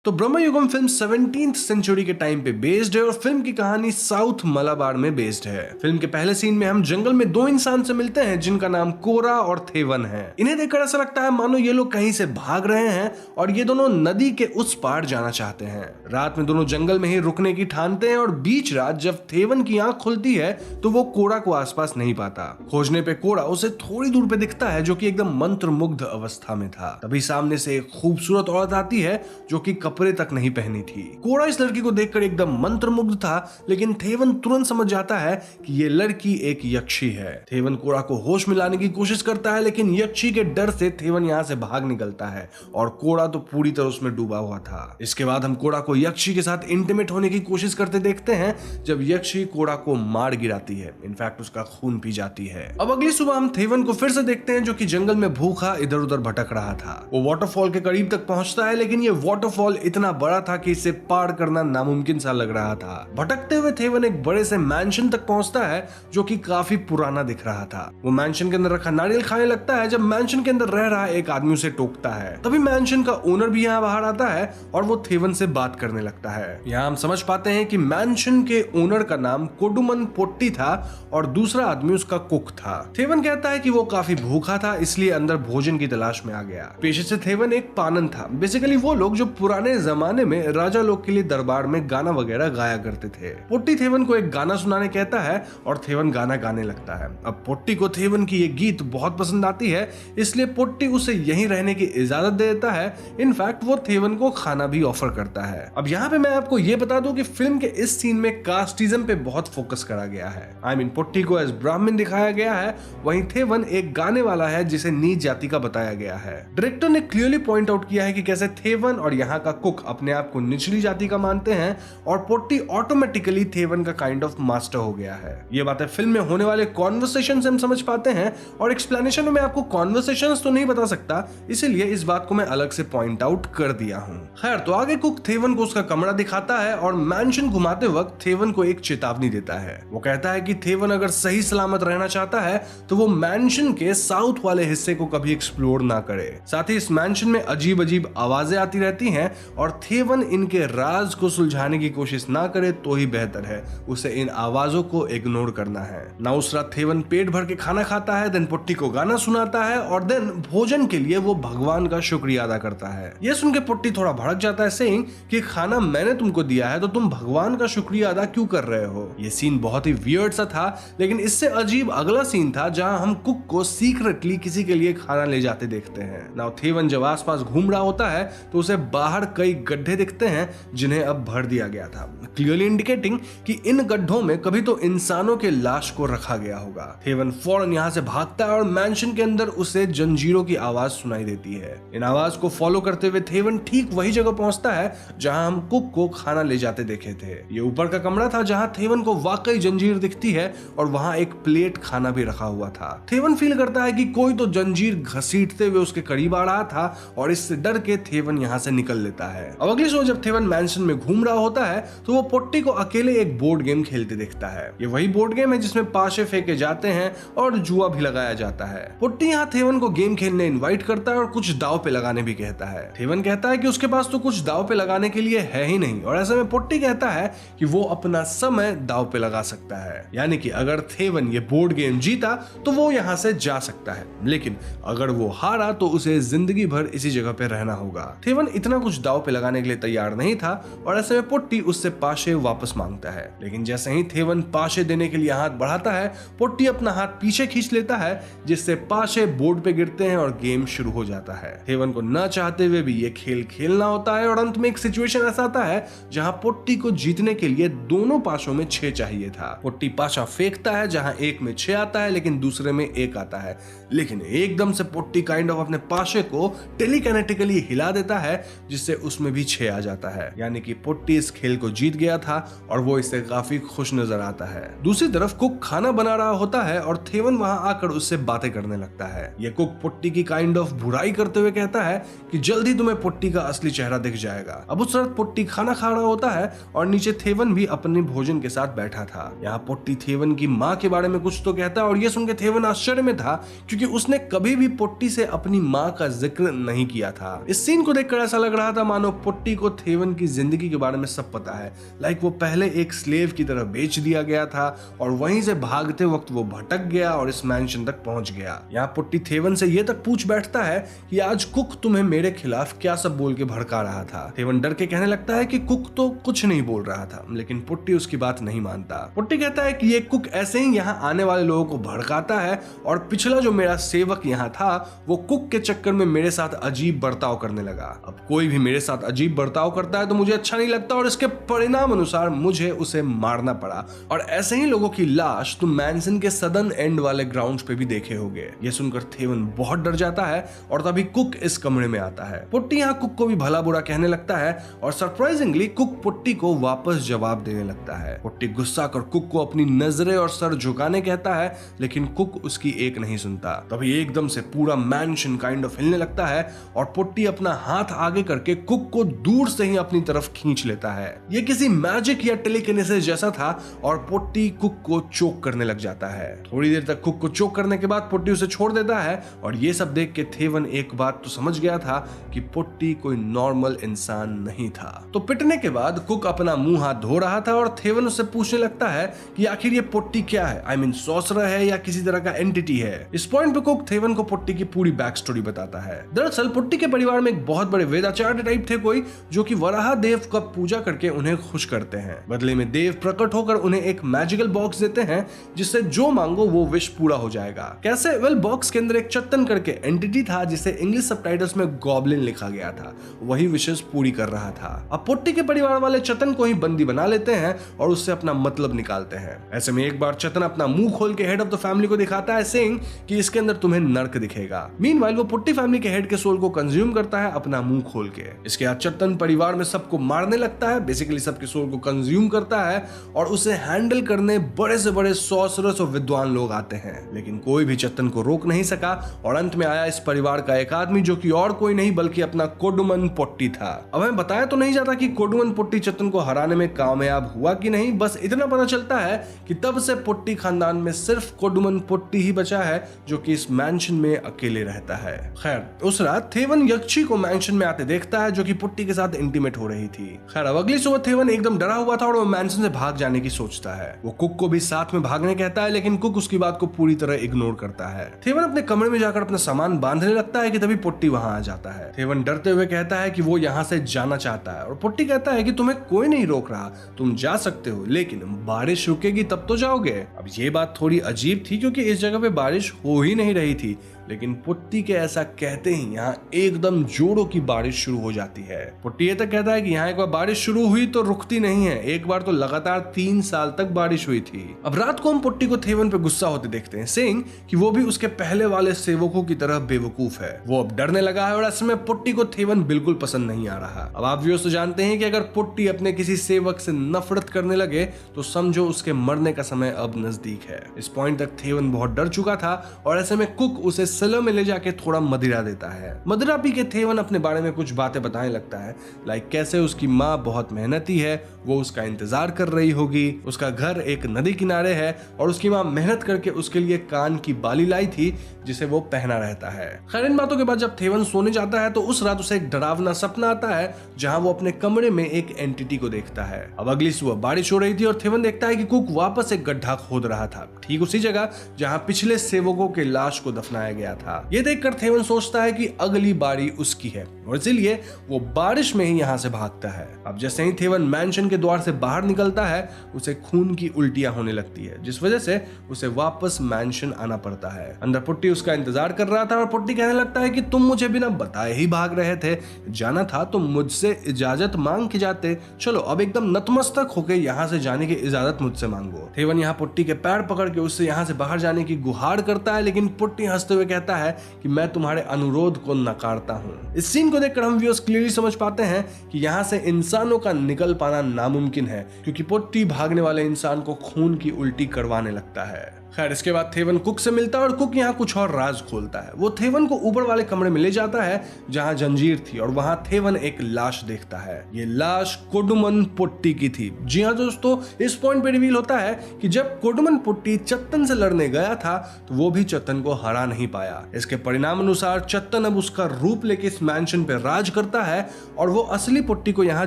तो ब्रह्मयुगम फिल्म 17th सेंचुरी के टाइम पे बेस्ड है और फिल्म की कहानी साउथ मलाबार में बेस्ड है। फिल्म के पहले सीन में हम जंगल में दो इंसान से मिलते हैं जिनका नाम कोरा और थेवन है। इन्हें देखकर ऐसा लगता है मानो ये लोग कहीं से भाग रहे हैं और ये दोनों नदी के उस पार जाना चाहते हैं। रात में दोनों जंगल में ही रुकने की ठानते हैं और बीच रात जब थेवन की आंख खुलती है तो वो कोरा को आसपास नहीं पाता। खोजने पे कोरा उसे थोड़ी दूर पे दिखता है जो कि एकदम मंत्रमुग्ध अवस्था में था। तभी सामने से एक खूबसूरत औरत आती है जो कि कपड़े तक नहीं पहनी थी। कोरा इस लड़की को देखकर एकदम मंत्रमुग्ध था, लेकिन थेवन तुरंत समझ जाता है कि ये लड़की एक यक्षी है। थेवन कोरा को होश में लाने की कोशिश करता है, लेकिन यक्षी के डर से थेवन यहाँ से भाग निकलता है और कोरा तो पूरी तरह उसमें डूबा हुआ था। इसके बाद हम कोरा को यक्षी के साथ इंटीमेट होने की कोशिश करते देखते हैं जब यक्षी कोरा को मार गिराती है। इनफैक्ट उसका खून पी जाती है। अब अगली सुबह हम थेवन को फिर से देखते हैं जो कि जंगल में भूखा इधर उधर भटक रहा था। वो वाटरफॉल के करीब तक पहुंचता है, लेकिन ये वाटरफॉल इतना बड़ा था कि इसे पार करना नामुमकिन सा लग रहा था। भटकते हुए थेवन एक बड़े से मैंशन तक पहुंचता है जो कि काफी पुराना दिख रहा था। वो मैंशन के अंदर रखा नारियल खाने लगता है जब मैंशन के अंदर रह रहा एक आदमी उसे टोकता है। तभी मैंशन का ओनर भी यहाँ बाहर आता है और वो थेवन से बात करने लगता है। यहाँ हम समझ पाते हैं कि मैंशन के ओनर का नाम कोडुमन पोट्टी था और दूसरा आदमी उसका कुक था। थेवन कहता है कि वो काफी भूखा था इसलिए अंदर भोजन की तलाश में आ गया। पेशे से थेवन एक पानन था। बेसिकली वो लोग जो पुराने जमाने में राजा लोग के लिए दरबार में गाना वगैरह गाया करते थे। पोट्टी थेवन को एक गाना सुनाने कहता है और थेवन गाना गाने लगता है। अब पोट्टी को थेवन की ये गीत बहुत पसंद आती है, इसलिए पोट्टी उसे यहीं रहने की इजाजत दे देता है। इनफैक्ट वो थेवन को खाना भी ऑफर करता है। अब यहाँ पे मैं आपको ये बता दूं कि फिल्म के इस सीन में कास्टिज्म पे बहुत फोकस करा गया है। आई मीन पोट्टी को एज ब्राह्मण दिखाया गया है, वहीं थेवन एक गाने वाला है जिसे नीच जाति का बताया गया है। डायरेक्टर ने क्लियरली पॉइंट आउट किया है कि कैसे थेवन और यहाँ का कुक अपने आप को निचली जाति का मानते हैं और पोट्टी ऑटोमेटिकली थेवन का काइंड ऑफ मास्टर हो गया है। ये बातें फिल्म में होने वाले कॉन्वर्सेशन से हम समझ पाते हैं और एक्सप्लेनेशन में मैं आपको कॉन्वर्सेशंस तो नहीं बता सकता, इसीलिए इस बात को मैं अलग से पॉइंट आउट कर दिया हूं। खैर, तो आगे कुक थेवन को उसका कमरा दिखाता है और मैंशन घुमाते वक्त थेवन को एक चेतावनी देता है। वो कहता है कि थेवन अगर सही सलामत रहना चाहता है तो वो मैंशन के साउथ वाले हिस्से को कभी एक्सप्लोर ना करे। साथ ही इस मैंशन में अजीब अजीब आवाजें आती रहती हैं और थेवन इनके राज को सुलझाने की कोशिश ना करे तो ही बेहतर है। उसे इन आवाजों को इग्नोर करना है। ना उस रात थेवन पेट भर के खाना खाता है, देन पोट्टी को गाना सुनाता है और देन भोजन के लिए वो भगवान का शुक्रिया अदा करता है। ये सुन के पोट्टी थोड़ा भड़क जाता है, सेइंग कि खाना मैंने तुमको दिया है तो तुम भगवान का शुक्रिया अदा क्यों कर रहे हो। ये सीन बहुत ही वियर्ड सा था, लेकिन इससे अजीब अगला सीन था जहां हम कुक को सीक्रेटली किसी के लिए खाना ले जाते देखते हैं। नाउ थेवन जब आसपास घूम रहा होता है तो उसे बाहर कई कई गड्ढे दिखते हैं जिन्हें अब भर दिया गया था, क्लियरली इंडिकेटिंग कि इन गड्ढों में कभी तो इंसानों के लाश को रखा गया होगा। थेवन फौरन यहाँ से भागता है और मैंशन के अंदर उसे जंजीरों की आवाज सुनाई देती है। इन आवाज को फॉलो करते हुए थेवन ठीक वही जगह पहुंचता है जहां हम कुक को खाना ले जाते देखे थे। ये ऊपर का कमरा था जहां थेवन को वाकई जंजीर दिखती है और वहां एक प्लेट खाना भी रखा हुआ था। थेवन फील करता है कि कोई तो जंजीर घसीटते हुए उसके करीब आ रहा था और इससे डर के थेवन यहाँ से निकल लेता है। अब अगली सुबह जब थेवन मैंशन में घूम रहा होता है तो वो पोट्टी को अकेले एक बोर्ड गेम खेलते देखता है। ये वही बोर्ड गेम है जिसमें पाशे फेंके जाते हैं और जुआ भी लगाया जाता है। पोट्टी यहाँ थेवन को गेम खेलने इनवाइट करता है और कुछ दाव पे लगाने भी कहता है। थेवन कहता है कि उसके पास तो कुछ दाव पे लगाने के लिए है ही नहीं, और ऐसे में पोट्टी कहता है कि वो अपना समय दाव पे लगा सकता है, यानी कि अगर थेवन ये बोर्ड गेम जीता तो वो यहाँ से जा सकता है, लेकिन अगर वो हारा तो उसे जिंदगी भर इसी जगह पे रहना होगा। थेवन इतना कुछ दाव पे लगाने के लिए तैयार नहीं था और ऐसे में पोट्टी उससे पाशे वापस मांगता है, लेकिन जैसे ही थेवन पाशे देने के लिए हाथ बढ़ाता है पोट्टी अपना हाथ पीछे खींच लेता है, जिससे पाशे बोर्ड पे गिरते हैं और गेम शुरू हो जाता है। थेवन को न चाहते हुए भी ये खेल खेलना होता है और अंत में एक सिचुएशन ऐसा आता है जहां पोट्टी को जीतने के लिए दोनों पाशों में 6 चाहिए था। पोट्टी पाशा फेंकता है जहां एक में 6 आता है लेकिन दूसरे में 1 आता है, लेकिन एकदम से पोट्टी काइंड ऑफ अपने पाशे को टेलीकाइनेटिकली हिला देता है जिससे उसमें भी 6 आ जाता है, यानी कि पोट्टी इस खेल को जीत गया था और वो इससे काफी खुश नजर आता है। दूसरी तरफ कुक खाना बना रहा होता है और थेवन वहां आकर उससे बातें करने लगता है। ये कुक पोट्टी की काइंड ऑफ बुराई करते हुए कहता है कि जल्दी तुम्हें पोट्टी का असली चेहरा दिख जाएगा। अब उस वक्त पोट्टी खाना खा रहा होता है और नीचे थेवन भी अपने भोजन के साथ बैठा था। यहाँ पोट्टी थेवन की माँ के बारे में कुछ तो कहता है और ये सुनकर थेवन आश्चर्य में था क्योंकि उसने कभी भी पोट्टी से अपनी माँ का जिक्र नहीं किया था। इस सीन को देखकर ऐसा लग रहा था मानो पोट्टी को थेवन की जिंदगी के बारे में सब पता है, लाइक वो पहले एक स्लेव की तरह बेच दिया गया था और वहीं से भागते वक्त वो भटक गया और इस मैंशन तक पहुंच गया। यहाँ पोट्टी थेवन से ये तक पूछ बैठता है कि आज कुक तुम्हें मेरे खिलाफ क्या सब बोल के भड़का रहा था। थेवन डर के कहने लगता है कि कुक तो कुछ नहीं बोल रहा था, लेकिन पोट्टी उसकी बात नहीं मानता। पोट्टी कहता है कि ये कुक ऐसे ही यहाँ आने वाले लोगों को भड़काता है और पिछला जो मेरा सेवक यहाँ था वो कुक के चक्कर में मेरे साथ अजीब बर्ताव करने लगा। अब कोई भी मेरे साथ अजीब बर्ताव करता है तो मुझे अच्छा नहीं लगता और इसके परिणाम अनुसार मुझे उसे मारना पड़ा, और ऐसे ही लोगों की लाश तुम मैंसन के सदर्न एंड वाले ग्राउंड्स पे भी देखे होंगे। ये सुनकर थेवन बहुत डर जाता है और तभी कुक इस कमरे में आता है। पोट्टी यहाँ कुक को भी भला बुरा कहने लगता है और सरप्राइजिंगली कुक पोट्टी को वापस जवाब देने लगता है। पोट्टी गुस्सा कर कुक को अपनी नजरें और सर झुकाने कहता है, लेकिन कुक उसकी एक नहीं सुनता। तभी एकदम से पूरा मैंशन काइंड ऑफ हिलने लगता है और पोट्टी अपना हाथ आगे करके कुक को दूर से ही अपनी तरफ खींच लेता है। ये किसी मैजिक या टेलीकिनेसिस जैसा था और पोट्टी कुक को चोक करने लग जाता है। थोड़ी देर तक कुक को चोक करने के बाद पोट्टी उसे छोड़ देता है और ये सब देख के थेवन एक बात तो समझ गया था कि पोट्टी कोई नॉर्मल इंसान नहीं था। तो पिटने के बाद कुक अपना मुंह हाथ धो रहा था और थेवन उससे पूछने लगता है कि आखिर ये पोट्टी क्या है, आई मीन सॉर्सरर है या किसी तरह का एंटिटी है। इस पॉइंट पे कुक थेवन को पोट्टी की पूरी बैक स्टोरी बताता है। दरअसल पोट्टी के परिवार में एक बहुत बड़े वेदाचार्य टाइप थे कोई, जो कि वराह देव का पूजा करके उन्हें खुश करते हैं। बदले में देव प्रकट होकर उन्हें एक मैजिकल बॉक्स देते हैं जिससे जो मांगो वो विश पूरा हो जाएगा। कैसे? वेल, बॉक्स के अंदर एक चत्तन करके एंटिटी था जिसे इंग्लिश सबटाइटल्स में गॉब्लिन लिखा गया था, वही विशेष पूरी कर रहा था। अब पोट्टी के परिवार वाले चतन को ही बंदी बना लेते हैं और उससे अपना मतलब निकालते हैं। ऐसे में एक बार चतन अपना मुंह खोल के हेड ऑफ द फैमिली को दिखाता है, सेइंग कि इसके अंदर तुम्हें नर्क दिखेगा। मीनवाइल वो पोट्टी फैमिली के हेड के सोल को कंज्यूम करता है अपना मुंह खोल के। इसके बाद चतन परिवार में सबको मारने लगता है, बेसिकली सबके सोल को कंज्यूम करता है और उसे हैंडल करने बड़े से बड़े सॉर्सरर्स और विद्वान लोग आते हैं, लेकिन कोई भी चतन को रोक नहीं सका और अंत में आया इस परिवार का एक आदमी जो कि और कोई नहीं बल्कि अपना कोडुमन पोट्टी था। अब हमें बताया तो नहीं जाता कि कोडुमन पोट्टी चतन को हराने में कामयाब हुआ कि नहीं, बस इतना पता चलता है कि तब से पोट्टी खानदान में सिर्फ कोडुमन पोट्टी ही बचा है जो कि इस मैंशन में अकेले रहता है। खैर, उस रात थेवन यक्षी को मैंशन में आते देखता है जो कि पोट्टी के साथ इंटीमेट हो रही थी। खैर, अब अगली सुबह थेवन एकदम डरा हुआ था और वो मैंशन से भाग जाने की सोचता है। वो कुक को भी साथ में भागने कहता है, लेकिन कुक उसकी बात को पूरी तरह इग्नोर करता है। थेवन अपने कमरे में जाकर अपना सामान बांधने लगता है कि तभी पोट्टी वहां आ जाता है। थेवन डरते हुए कहता है कि वो यहाँ से जाना चाहता है और पोट्टी कहता है कि तुम्हें कोई नहीं रोक रहा, तुम जा सकते हो, लेकिन बारिश रुकेगी तब तो जाओगे। अब ये बात थोड़ी अजीब थी क्योंकि इस जगह पे बारिश हो ही नहीं रही थी, लेकिन पुट्टी के ऐसा कहते ही यहाँ एकदम जोरों की बारिश शुरू हो जाती है। पुट्टी ये तक कहता है कि यहाँ एक बार बारिश शुरू हुई तो रुकती नहीं है, एक बार तो लगातार 3 साल तक बारिश हुई थी। अब रात को हम पुट्टी को थेवन पे गुस्सा होते देखते हैं, सेइंग कि वो भी उसके पहले वाले सेवकों की तरह बेवकूफ है। वो अब डरने लगा है और ऐसे में पुट्टी को थेवन बिल्कुल पसंद नहीं आ रहा। अब आप व्यूअर्स तो जानते हैं कि अगर पुट्टी अपने किसी सेवक से नफरत करने लगे तो समझो उसके मरने का समय अब नजदीक है। इस पॉइंट तक थेवन बहुत डर चुका था और ऐसे में कुक उसे सेलर में ले जाके थोड़ा मदिरा देता है। मदिरा पी के थेवन अपने बारे में कुछ बातें बताने लगता है, लाइक कैसे उसकी माँ बहुत मेहनती है, वो उसका इंतजार कर रही होगी, उसका घर एक नदी किनारे है और उसकी माँ मेहनत करके उसके लिए कान की बाली लाई थी जिसे वो पहना रहता है। खैर इन बातों के बाद जब थेवन सोने जाता है तो उस रात उसे एक डरावना सपना आता है जहां वो अपने कमरे में एक एंटिटी को देखता है। अब अगली सुबह बारिश हो रही थी और थेवन देखता है कि कुक वापस एक गड्ढा खोद रहा था, ठीक उसी जगह जहां पिछले सेवकों के लाश को दफनाया गया था। ये देखकर थेवन सोचता है कि अगली बारी उसकी है और इसीलिए वो बारिश में ही यहाँ से भागता है। अब जैसे ही थेवन मैंशन के द्वार से बाहर निकलता है उसे खून की उल्टियां होने लगती है, जिस वजह से उसे वापस मैंशन आना पड़ता है। अंदर पुट्टी उसका इंतजार कर रहा था और पुट्टी कहने लगता है कि तुम मुझे बिना बताए ही भाग रहे थे, जाना था तो मुझसे इजाजत मांग के जाते, चलो अब एकदम नतमस्तक होकर यहाँ से जाने की इजाजत मुझसे मांगो। थेवन यहाँ पुट्टी के पैर पकड़ के उससे यहाँ से बाहर जाने की गुहार करता है, लेकिन पुट्टी हंसते हुए कहता है कि मैं तुम्हारे अनुरोध को नकारता हूँ। इस सीन को देखकर हम व्यूअर्स क्लियरली समझ पाते हैं कि यहाँ से इंसानों का निकल पाना नामुमकिन है, क्योंकि पुट्टी भागने वाले इंसान को खून की उल्टी करवाने लगता है। खैर इसके बाद थेवन कुक से मिलता है और कुक यहाँ कुछ और राज खोलता है। वो थेवन को ऊपर वाले कमरे में ले जाता है जहाँ जंजीर थी और वहाँ थेवन एक लाश देखता है। ये लाश कोडुमन पुट्टी की थी। जी हाँ दोस्तों, इस पॉइंट पे रिवील होता है कि जब कोडुमन पुट्टी चत्तन से लड़ने गया था तो वो भी चत्तन को हरा नहीं पाया। इसके परिणाम अनुसार चत्तन अब उसका रूप लेके इस मैंशन पे राज करता है और वो असली पुट्टी को यहाँ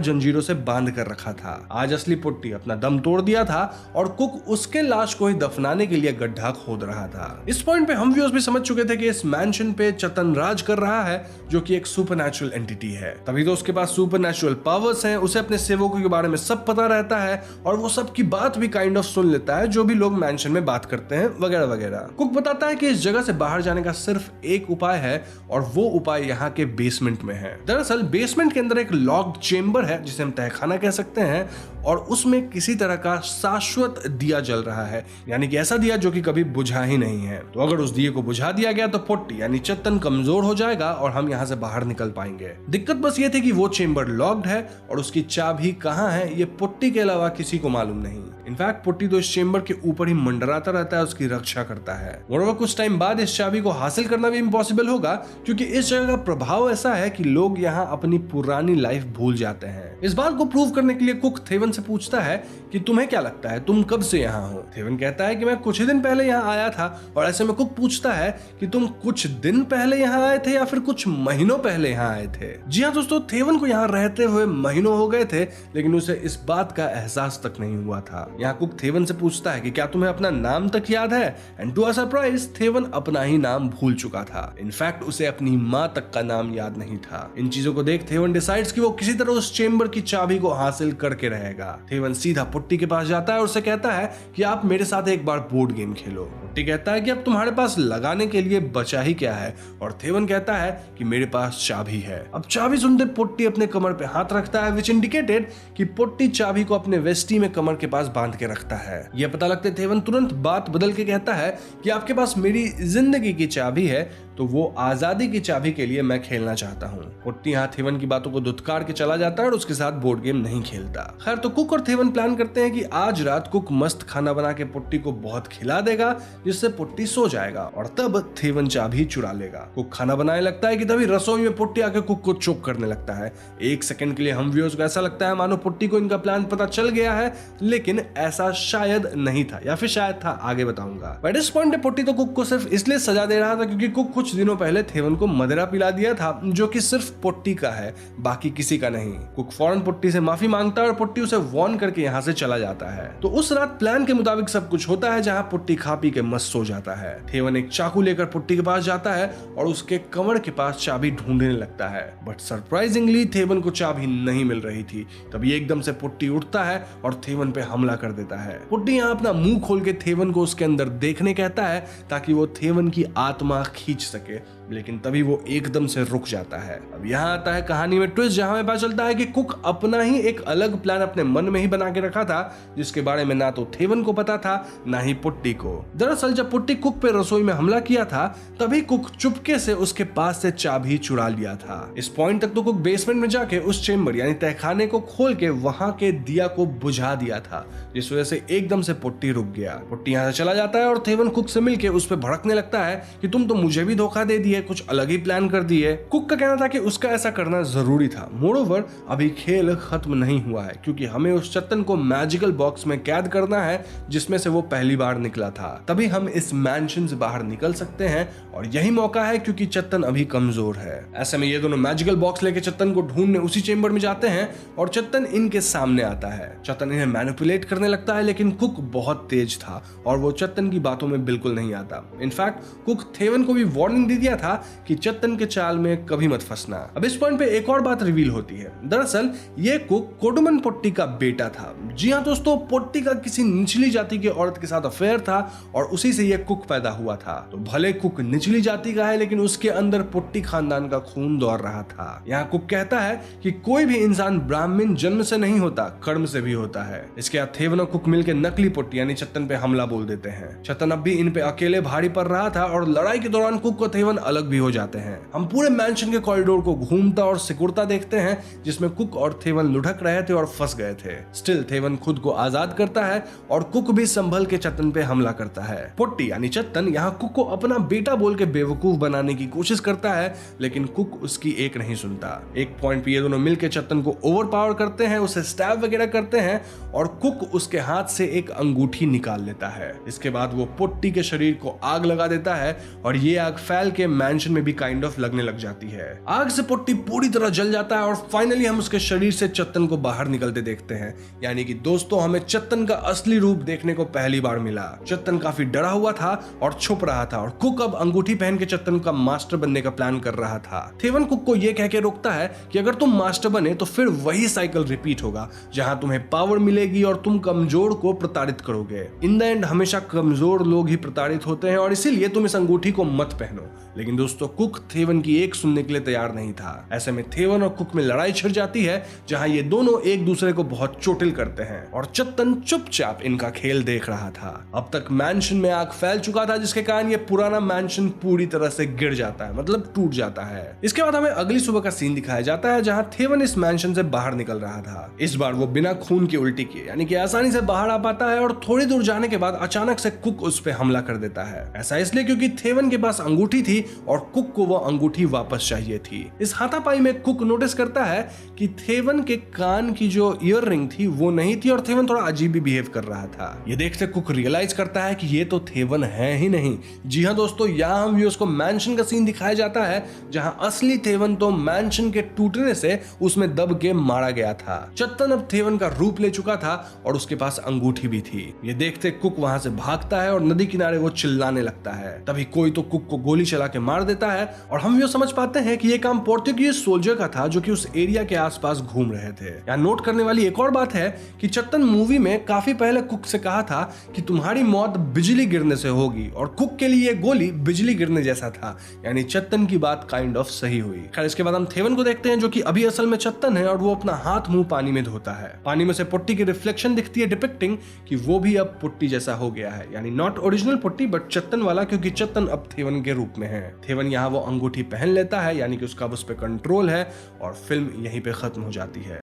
जंजीरों से बांध कर रखा था। आज असली पुट्टी अपना दम तोड़ दिया था और कुक उसके लाश को ही दफनाने के लिए गड्ढा खोद रहा था। इस पॉइंट पे हम व्यूअर्स भी समझ चुके थे कि इस मैंशन पे चतन राज कर रहा है, जो कि एक सुपरनैचुरल एंटिटी है। तभी तो उसके पास सुपरनैचुरल पावर्स हैं, उसे अपने सेवकों के बारे में सब पता रहता है और वो सबकी बात भी काइंड ऑफ सुन लेता है, जो भी लोग मैंशन में बात करते हैं वगैरह वगैरह। कुक बताता है कि इस जगह से बाहर जाने का सिर्फ एक उपाय है और वो उपाय यहाँ के बेसमेंट में है। दरअसल बेसमेंट के अंदर एक लॉक्ड चेंबर है जिसे हम तहखाना कह सकते हैं और उसमें किसी तरह का शाश्वत दिया जल रहा है, यानी कि ऐसा दिया जो कि कभी बुझा ही नहीं है। तो अगर उस दिए को बुझा दिया गया तो पुट्टी यानी चत्तन कमजोर हो जाएगा और हम यहाँ से बाहर निकल पाएंगे। दिक्कत बस ये थी कि वो चेंबर लॉक्ड है और उसकी चाबी कहाँ है ये पुट्टी के अलावा किसी को मालूम नहीं। इनफैक्ट पुट्टी तो इस चेंबर के ऊपर ही मंडराता रहता है, उसकी रक्षा करता है। मोreover कुछ टाइम बाद इस चाबी को हासिल करना भी इम्पॉसिबल होगा, क्योंकि इस जगह का प्रभाव ऐसा है कि लोग यहाँ अपनी पुरानी लाइफ भूल जाते हैं। इस बात को प्रूव करने के लिए कुक थेवन से पूछता है कि तुम्हें क्या लगता है, तुम कब से यहाँ हो? थेवन कहता है कि मैं कुछ ही दिन पहले यहाँ आया था। और ऐसे में कुक पूछता है कि तुम कुछ दिन पहले यहाँ आए थे या फिर कुछ महीनों पहले यहाँ आए थे? जी हाँ दोस्तों, थेवन को यहाँ रहते हुए महीनों हो गए थे, लेकिन उसे इस बात का एहसास तक नहीं हुआ था। यहाँ कुक थेवन से पूछता है कि क्या तुम्हें अपना नाम तक याद है? एंड टू अ सरप्राइज थेवन अपना ही नाम भूल चुका था। इनफैक्ट उसे अपनी माँ तक का नाम याद नहीं था। इन चीजों को देख थेवन डिसाइड्स कि वो किसी तरह उस चेंबर की चाबी को हासिल करके रहेगा। थेवन सीधा पुट्टी के पास जाता है और उसे कहता है कि आप मेरे साथ एक बार बोर्ड गेम खेलो। पुट्टी कहता है कि अब तुम्हारे पास लगाने के लिए बचा ही क्या है, और थेवन कहता है कि मेरे पास चाबी है। अब चाबी सुनते पुट्टी अपने कमर पे हाथ रखता है, विच इंडिकेटेड कि पुट्टी चाबी को अपने वेस्टी में कमर के पास बांध के रखता है। यह पता लगते थेवन तुरंत बात बदल के कहता है कि आपके पास मेरी जिंदगी की चाबी है, तो वो आजादी की चाबी के लिए मैं खेलना चाहता हूँ। पुट्टी यहाँ थेवन की बातों को धुतकार के चला जाता है और उसके साथ बोर्ड गेम नहीं खेलता। खैर तो कुक और थेवन प्लान करते हैं कि आज रात कुक मस्त खाना बना के पुट्टी को बहुत खिला देगा, जिससे पुट्टी सो जाएगा और तब थेवन चाबी चुरा लेगा। कुक खाना बनाने लगता है कि तभी रसोई में पुट्टी आके कुक को चोक करने लगता है। एक सेकंड के लिए हम व्यूअर्स को ऐसा लगता है मानो पुट्टी को इनका प्लान पता चल गया है, लेकिन ऐसा शायद नहीं था, या फिर शायद था, आगे बताऊंगा। बट इस पॉइंट पे पुट्टी तो कुक को सिर्फ इसलिए सजा दे रहा था क्योंकि कुक कुछ दिनों पहले थेवन को मदिरा पिला दिया था, जो कि सिर्फ पुट्टी का है, बाकी किसी का नहीं। कुक फौरन पुट्टी से माफी मांगता है और पुट्टी उसे वार्न करके यहाँ से चला जाता है। तो उस रात प्लान के मुताबिक सब कुछ होता है, जहाँ पुट्टी खा पी के मस्त सो जाता है। थेवन एक चाकू लेकर पुट्टी के पास जाता है और उसके कमर के पास चाबी ढूंढने लगता है, बट सरप्राइजिंगली थेवन को चाबी नहीं मिल रही थी। तभी एकदम से पुट्टी उठता है और थेवन पे हमला कर देता है। पुट्टी यहाँ अपना मुंह खोल के थेवन को उसके अंदर देखने कहता है ताकि वो थेवन की आत्मा खींच सके, लेकिन तभी वो एकदम से रुक जाता है। अब यहाँ आता है कहानी में ट्विस्ट, जहां हमें पता चलता है कि कुक अपना ही एक अलग प्लान अपने मन में ही बना के रखा था, जिसके बारे में ना तो थेवन को पता था ना ही पुट्टी को। दरअसल जब पुट्टी कुक पे रसोई में हमला किया था, तभी कुक चुपके से उसके पास से चाबी चुरा लिया था। इस पॉइंट तक तो कुक बेसमेंट में जाके उस चेंबर यानी तहखाने को खोल के वहां के दिया को बुझा दिया था, जिस वजह से एकदम से पुट्टी रुक गया। पुट्टी यहाँ से चला जाता है और थेवन कुक से मिलके उस पर भड़कने लगता है कि तुम तो मुझे भी धोखा दे दिए, कुछ अलग ही प्लान कर दिए। कुक का कहना था कि उसका ऐसा करना जरूरी था। मोरोवर अभी खेल खत्म नहीं हुआ है, क्योंकि हमें उस चत्तन को मैजिकल बॉक्स में कैद करना है जिसमें से वो पहली बार निकला था। तभी हम इस मैंशन से बाहर निकल सकते हैं, और यही मौका है क्योंकि चत्तन अभी कमजोर है। ऐसे में ये दोनों मैजिकल बॉक्स लेके चत्तन को ढूंढने उसी चेंबर में जाते हैं और चत्तन इनके सामने आता है। चत्तन इन्हें मैनिपुलेट करने लगता है, लेकिन कुक बहुत तेज था और वो चत्तन की बातों में बिल्कुल नहीं आता। इनफैक्ट कुक थेवन को भी वार्निंग दे दिया था कि चत्तन के चाल में कभी मत फंसना। अब इस पॉइंट पे एक और बात रिवील होती है। दरअसल ये कुक कोडुमन पोट्टी का बेटा था। जी हाँ दोस्तों, पोट्टी का किसी निचली जाति की औरत के साथ अफेयर था और उसी से ये कुक पैदा हुआ था। तो भले कुक निचली जाति का है, लेकिन उसके अंदर पोट्टी खानदान का खून दौड़ रहा था। यहाँ कुक कहता है कि कोई भी इंसान ब्राह्मण जन्म से नहीं होता, कर्म से भी होता है। इसके बाद थेवन और कुक मिलकर नकली पोट्टी यानी चत्तन पे हमला बोल देते हैं। चत्तन अब भी इन पे अकेले भारी पड़ रहा था और लड़ाई के दौरान कुक और थेवन अलग भी हो जाते हैं। हम पूरे मैंशन के कॉरिडोर को घूमता और सिकुड़ता देखते हैं, जिसमें कुक और थेवन लुढ़क रहे थे और फंस गए थे। स्टिल थेवन खुद को आजाद करता है और कुक भी संभल के चत्तन पे हमला करता है। पोट्टी यानी चत्तन यहाँ कुक को अपना बेटा बोल के बेवकूफ बनाने की कोशिश करता है, लेकिन कुक उसकी एक नहीं सुनता। एक पॉइंट पे ये दोनों मिलकर चत्तन को ओवरपावर करते हैं, उसे स्टैब वगैरह करते हैं और कुक उसके हाथ से एक अंगूठी निकाल लेता है। इसके बाद वो पोट्टी के शरीर को आग लगा देता है और ये आग फैल के मैंशन में भी काइंड ऑफ लगने लग जाती है। आग से पोट्टी पूरी तरह जल जाता है और फाइनली हम उसके शरीर से चत्तन को बाहर निकलते देखते हैं। यानी कि दोस्तों, हमें चत्तन का असली रूप देखने को पहली बार मिला। चत्तन काफी डरा हुआ था और छुप रहा था और कुक अब अंगूठी पहन के चत्तन का मास्टर बनने का प्लान कर रहा था। थेवन कुक को यह कह के रोकता है कि अगर तुम मास्टर बने तो फिर वही साइकिल रिपीट होगा, जहां तुम्हें पावर मिलेगी और तुम कमजोर को प्रताड़ित करोगे। इन द एंड हमेशा कमजोर लोग ही प्रताड़ित होते हैं और इसीलिए तुम इस अंगूठी को मत पहनो। लेकिन दोस्तों, कुक थेवन की एक सुनने के लिए तैयार नहीं था। ऐसे में थेवन और कुक में लड़ाई छिड़ जाती है, जहां ये दोनों एक दूसरे को बहुत चोटिल करते हैं और चत्तन चुपचाप इनका खेल देख रहा था। अब तक मैंशन में आग फैल चुका था, जिसके कारण ये पुराना मैंशन पूरी तरह से गिर जाता है, मतलब टूट जाता है। इसके बाद हमें अगली सुबह का सीन दिखाया जाता है, जहां थेवन इस मैंशन से बाहर निकल रहा था। इस बार वो बिना खून की उल्टी किए यानी कि आसानी से बाहर आ पाता है और थोड़ी दूर जाने के बाद अचानक से कुक उस पे हमला कर देता है। ऐसा इसलिए क्योंकि थेवन के पास अंगूठी थी और कुक को वो अंगूठी वापस चाहिए थी। इस हाथापाई में कुक नोटिस करता है कि थेवन के कान की जो ईयर रिंग थी वो नहीं थी और थेवन थोड़ा अजीब भी बिहेव कर रहा था। ये देखते कुक रियलाइज करता है कि ये तो थेवन है ही नहीं। जी हाँ दोस्तों, यहाँ हम व्यूअर्स को मैंशन का सीन दिखाया जाता है, जहां असली थेवन तो मैंशन के टूटने से उसमें दब के मारा गया था। चत्तन अब थेवन का रूप ले चुका था और उसके पास अंगूठी भी थी। ये देखते कुक वहां से भागता है और नदी किनारे वो चिल्लाने लगता है। तभी कोई तो कुक को गोली चला के मार देता है और हम ये समझ पाते हैं कि ये काम पोर्तुगीज सोल्जर का था, जो कि उस एरिया के आसपास घूम रहे थे। यहाँ नोट करने वाली एक और बात है कि चत्तन मूवी में काफी पहले कुक से कहा था कि तुम्हारी मौत बिजली गिरने से होगी, और कुक के लिए गोली बिजली गिरने जैसा था। यानी चत्तन की बात काइंड ऑफ सही हुई। खैर, इसके बाद हम थेवन को देखते हैं, जो कि अभी असल में चत्तन है और वो अपना हाथ मुंह पानी में धोता है। पानी में से पुट्टी की रिफ्लेक्शन दिखती है, डिपिक्टिंग कि वो भी अब पुट्टी जैसा हो गया है। यानी नॉट ओरिजिनल पुट्टी बट चत्तन वाला, क्योंकि चत्तन अब थेवन के रूप में है। थेवन यहाँ वो अंगूठी पहन लेता है, यानी कि उसका उस पर कंट्रोल है और फिल्म यहीं पे खत्म हो जाती है।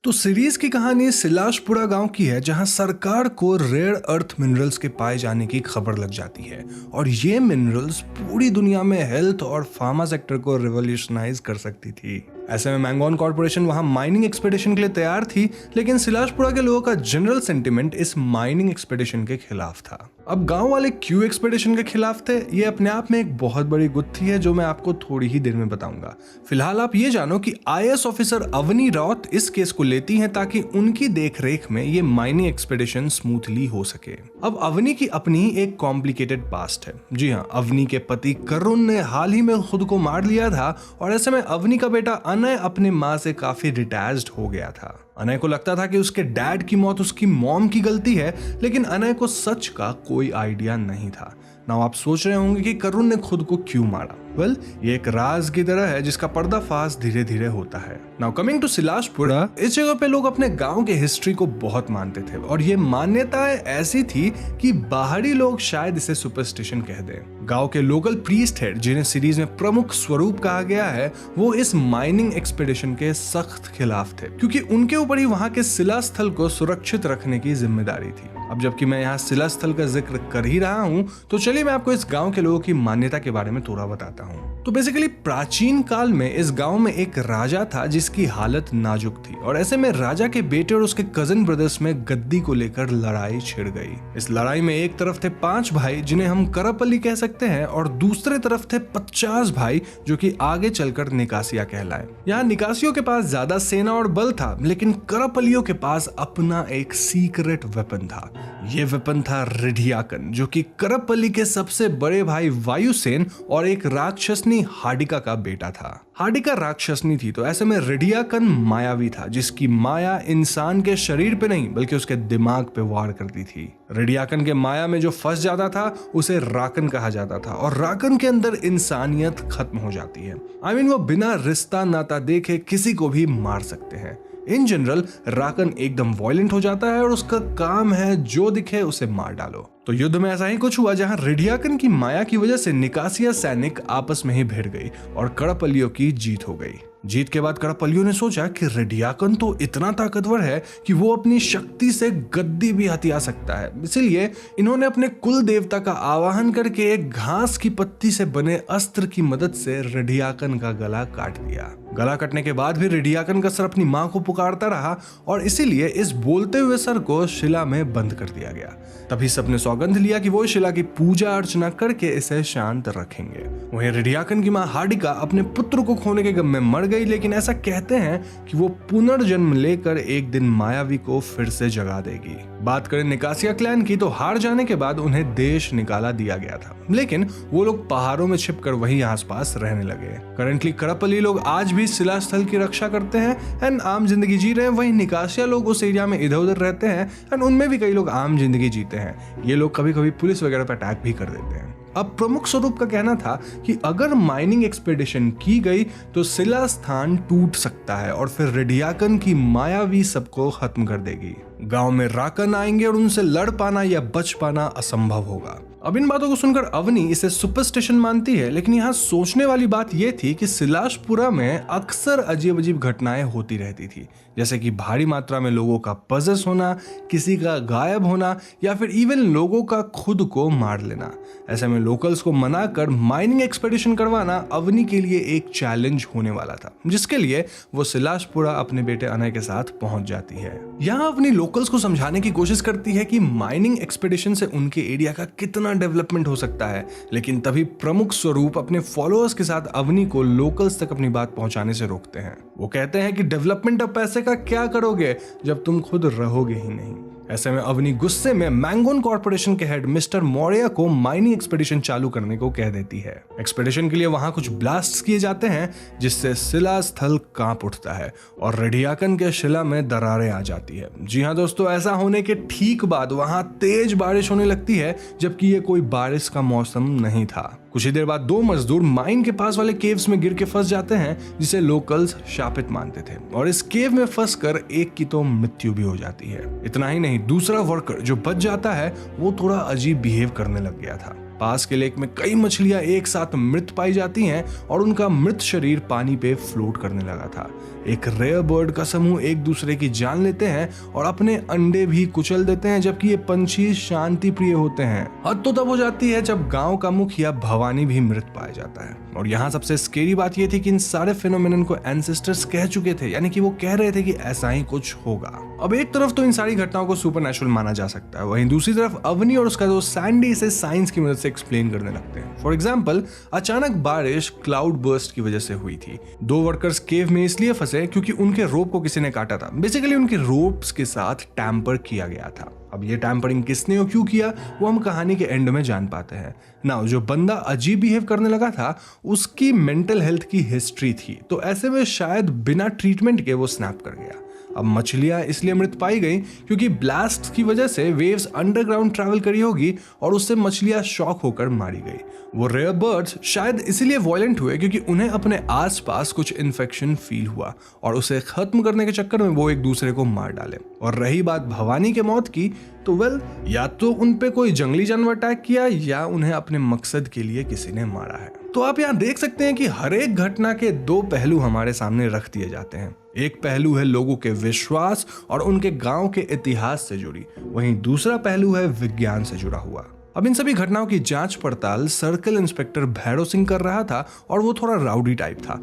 तो सीरीज की कहानी सिलाशपुरा गांव की है, जहां सरकार को रेयर अर्थ मिनरल्स के पाए जाने की खबर लग जाती है और ये मिनरल्स पूरी दुनिया में हेल्थ और फार्मा सेक्टर को रिवॉल्यूशनाइज कर सकती थी। ऐसे में मैंगोन कॉर्पोरेशन वहां माइनिंग एक्सपेडिशन के लिए तैयार थी, लेकिन सिलाशपुरा के लोगों का जनरल सेंटिमेंट इस माइनिंग एक्सपेडिशन के खिलाफ था। अब गांव वाले क्यों एक्सपेडिशन के खिलाफ थे, ये अपने आप में एक बहुत बड़ी गुत्थी है, जो मैं आपको थोड़ी ही देर में बताऊंगा। फिलहाल आप ये जानो कि IAS ऑफिसर अवनी राउत इस केस को लेती हैं ताकि उनकी देखरेख में ये माइनिंग एक्सपेडिशन स्मूथली हो सके। अब अवनी की अपनी ही एक कॉम्प्लिकेटेड पास्ट है। जी हाँ, अवनी के पति करुण ने हाल ही में खुद को मार लिया था और ऐसे में अवनी का बेटा अनय अपनी माँ से काफी डिटैच्ड हो गया था। अनय को लगता था कि उसके डैड की मौत उसकी मॉम की गलती है, लेकिन अनय को सच का कोई कोई आइडिया नहीं था। नाउ आप सोच रहे होंगे कि करुण ने खुद को क्यों मारा। वेल, ये एक राज की तरह है जिसका पर्दाफाश धीरे धीरे होता है। नाउ कमिंग टू सिलाशपुरा, इस जगह पे लोग अपने गांव के हिस्ट्री को बहुत मानते थे और ये मान्यताएं ऐसी थी कि बाहरी लोग शायद इसे सुपरस्टिशन कह दें। गांव के लोकल प्रीस्ट हेड, जिन्हें सीरीज में प्रमुख स्वरूप कहा गया है, वो इस माइनिंग एक्सपेडिशन के सख्त खिलाफ थे क्योंकि उनके ऊपर ही वहां के शिला स्थल को सुरक्षित रखने की जिम्मेदारी थी। अब जबकि मैं यहाँ शिला स्थल का जिक्र कर ही रहा हूँ, तो चलिए मैं आपको इस गांव के लोगों की मान्यता के बारे में थोड़ा बताता हूँ। तो बेसिकली प्राचीन काल में इस गांव में एक राजा था जिसकी हालत नाजुक थी और ऐसे में राजा के बेटे और उसके कजन ब्रदर्स में गद्दी को लेकर लड़ाई छिड़ गई। इस लड़ाई में एक तरफ थे 5 भाई जिन्हें हम करपल्ली कह सकते हैं और दूसरे तरफ थे 50 भाई जो कि आगे चलकर निकासिया कहलाए। यहाँ निकासियों के पास ज्यादा सेना और बल था, लेकिन करपल्लियों के पास अपना एक सीक्रेट वेपन था। ये वेपन था रिढियाकन, जो कि करपल्ली के सबसे बड़े भाई वायुसेन और एक राक्षसनी हाडिका का बेटा था। हाडिका राक्षसनी थी, तो ऐसे में रिढियाकन मायावी था, जिसकी माया इंसान के शरीर पे नहीं बल्कि उसके दिमाग पे वार करती थी। रिढियाकन के माया में जो फंस जाता था उसे राकन कहा जाता था और राकन के अंदर इंसानियत खत्म हो जाती है। वो बिना रिश्ता नाता देखे किसी को भी मार सकते हैं। इन जनरल राकन एकदम वायलेंट हो जाता है और उसका काम है जो दिखे उसे मार डालो। तो युद्ध में ऐसा ही कुछ हुआ जहां रिढियाकन की माया की वजह से निकासिया सैनिक आपस में ही भिड़ गई और करपल्लियों की जीत हो गई। जीत के बाद करपल्लियों ने सोचा कि रिढियाकन तो इतना ताकतवर है कि वो अपनी शक्ति से गद्दी भी हथिया सकता है। इसीलिए इन्होंने अपने कुल देवता का आवाहन करके एक घास की पत्ती से बने अस्त्र की मदद से रिढियाकन का गला काट दिया। गला कटने के बाद भी रिढियाकन का सर अपनी मां को पुकारता रहा और इसीलिए इस बोलते हुए सर को शिला में बंद कर दिया गया। तभी सबने सौगंध लिया कि वो शिला की पूजा अर्चना करके इसे शांत रखेंगे। वहीं रिढियाकन की मां हाडिका अपने पुत्र को खोने के गम में मर गई, लेकिन ऐसा कहते हैं कि वो पुनर्जन्म लेकर एक दिन मायावी को फिर से जगा देगी। बात करें निकासिया क्लैन की, तो हार जाने के बाद उन्हें देश निकाला दिया गया था, लेकिन वो लोग पहाड़ों में छिपकर वहीं आसपास रहने लगे। करंटली करपल्ली लोग आज भी शिला स्थल की रक्षा करते हैं एंड आम जिंदगी जी रहे हैं। वहीं निकासिया लोग उस एरिया में इधर उधर रहते हैं एंड उनमें भी कई लोग आम जिंदगी जीते हैं। ये लोग कभी कभी पुलिस वगैरह पर अटैक भी कर देते हैं। अब प्रमुख स्वरूप का कहना था कि अगर माइनिंग एक्सपेडिशन की गई तो शिला स्थान टूट सकता है और फिर रिढियाकन की मायावी सबको खत्म कर देगी। गांव में राकन आएंगे और उनसे लड़ पाना या बच पाना असंभव होगा। अब इन बातों को सुनकर अवनी इसे सुपरस्टिशन मानती है, लेकिन यहाँ सोचने वाली बात यह थी कि सिलाशपुरा में अक्सर अजीब अजीब घटनाएं होती रहती थी, जैसे कि भारी मात्रा में लोगों का पजस होना, किसी का गायब होना या फिर इवन लोगों का खुद को मार लेना। ऐसे में लोकल्स को मनाकर माइनिंग एक्सपेडिशन करवाना अवनी के लिए एक चैलेंज होने वाला था, जिसके लिए वो सिलाशपुरा अपने बेटे अनय के साथ पहुंच जाती है। यहाँ अवनी लोकल्स को समझाने की कोशिश करती है कि माइनिंग एक्सपेडिशन से उनके एरिया का कितना डेवलपमेंट हो सकता है, लेकिन तभी प्रमुख स्वरूप अपने फॉलोअर्स के साथ अवनी को लोकल्स तक अपनी बात पहुंचाने से रोकते हैं। वो कहते हैं कि डेवलपमेंट अब पैसे का क्या करोगे जब तुम खुद रहोगे ही नहीं। ऐसे में अवनी गुस्से में मैंगोन कॉर्पोरेशन के हेड मिस्टर मौर्य को माइनिंग एक्सपेडिशन चालू करने को कह देती है। एक्सपेडिशन के लिए वहां कुछ ब्लास्ट किए जाते हैं जिससे शिला स्थल कांप उठता है और रिढियाकन के शिला में दरारें आ जाती है। जी हाँ दोस्तों, ऐसा होने के ठीक बाद वहां तेज बारिश होने लगती है, जबकि ये कोई बारिश का मौसम नहीं था। कुछ ही देर बाद 2 मजदूर माइन के पास वाले केव्स में गिर के फंस जाते हैं, जिसे लोकल्स शापित मानते थे, और इस केव में फंसकर एक की तो मृत्यु भी हो जाती है। इतना ही नहीं, दूसरा वर्कर जो बच जाता है वो थोड़ा अजीब बिहेव करने लग गया था। पास के लेक में कई मछलियां एक साथ मृत पाई जाती हैं और उनका मृत शरीर पानी पे फ्लोट करने लगा था। एक रेयर बर्ड का समूह एक दूसरे की जान लेते हैं और अपने अंडे भी कुचल देते हैं, जबकि ये पंछी शांति प्रिय होते हैं। हद तो तब हो जाती है जब गांव का मुखिया भवानी भी मृत पाया जाता है। और यहाँ सबसे स्केरी बात ये थी कि इन सारे फिनोमेनन को एंसेस्टर्स कह चुके थे, यानी कि वो कह रहे थे कि ऐसा ही कुछ होगा। अब एक तरफ तो इन सारी घटनाओं को सुपरनैचुरल माना जा सकता है, वहीं दूसरी तरफ अवनी और उसका दोस्त सैंडी इसे साइंस की मदद से एक्सप्लेन करने लगते हैं। फॉर एग्जाम्पल, अचानक बारिश क्लाउड बर्स्ट की वजह से हुई थी। 2 वर्कर्स केव में इसलिए फंसे क्योंकि उनके रोप को किसी ने काटा था। बेसिकली उनके रोप्स के साथ टैम्पर किया गया था। अब ये टैम्परिंग किसने और क्यों किया वो हम कहानी के एंड में जान पाते हैं। नाउ जो बंदा अजीब बिहेव करने लगा था उसकी मेंटल हेल्थ की हिस्ट्री थी, तो ऐसे में शायद बिना ट्रीटमेंट के वो स्नैप कर गया। अब मछलियां इसलिए मृत पाई गई क्योंकि ब्लास्ट की वजह से वेव्स अंडरग्राउंड ट्रैवल करी होगी और उससे मछलियां शॉक होकर मारी गई। वो रेयर बर्ड्स शायद इसीलिए वायलेंट हुए क्योंकि उन्हें अपने आसपास कुछ इन्फेक्शन फील हुआ और उसे खत्म करने के चक्कर में वो एक दूसरे को मार डाले। और रही बात भवानी के मौत की, तो वेल, या तो उन पे कोई जंगली जानवर अटैक किया या उन्हें अपने मकसद के लिए किसी ने मारा है। तो आप यहाँ देख सकते हैं कि हर एक घटना के दो पहलू हमारे सामने रख दिए जाते हैं। एक पहलू है लोगों के विश्वास और उनके गांव के इतिहास से जुड़ी, वहीं दूसरा पहलू है विज्ञान से जुड़ा हुआ। अब इन सभी घटनाओं की जांच पड़ताल सर्कल इंस्पेक्टर भैरव सिंह कर रहा था और वो थोड़ा राउडी टाइप था।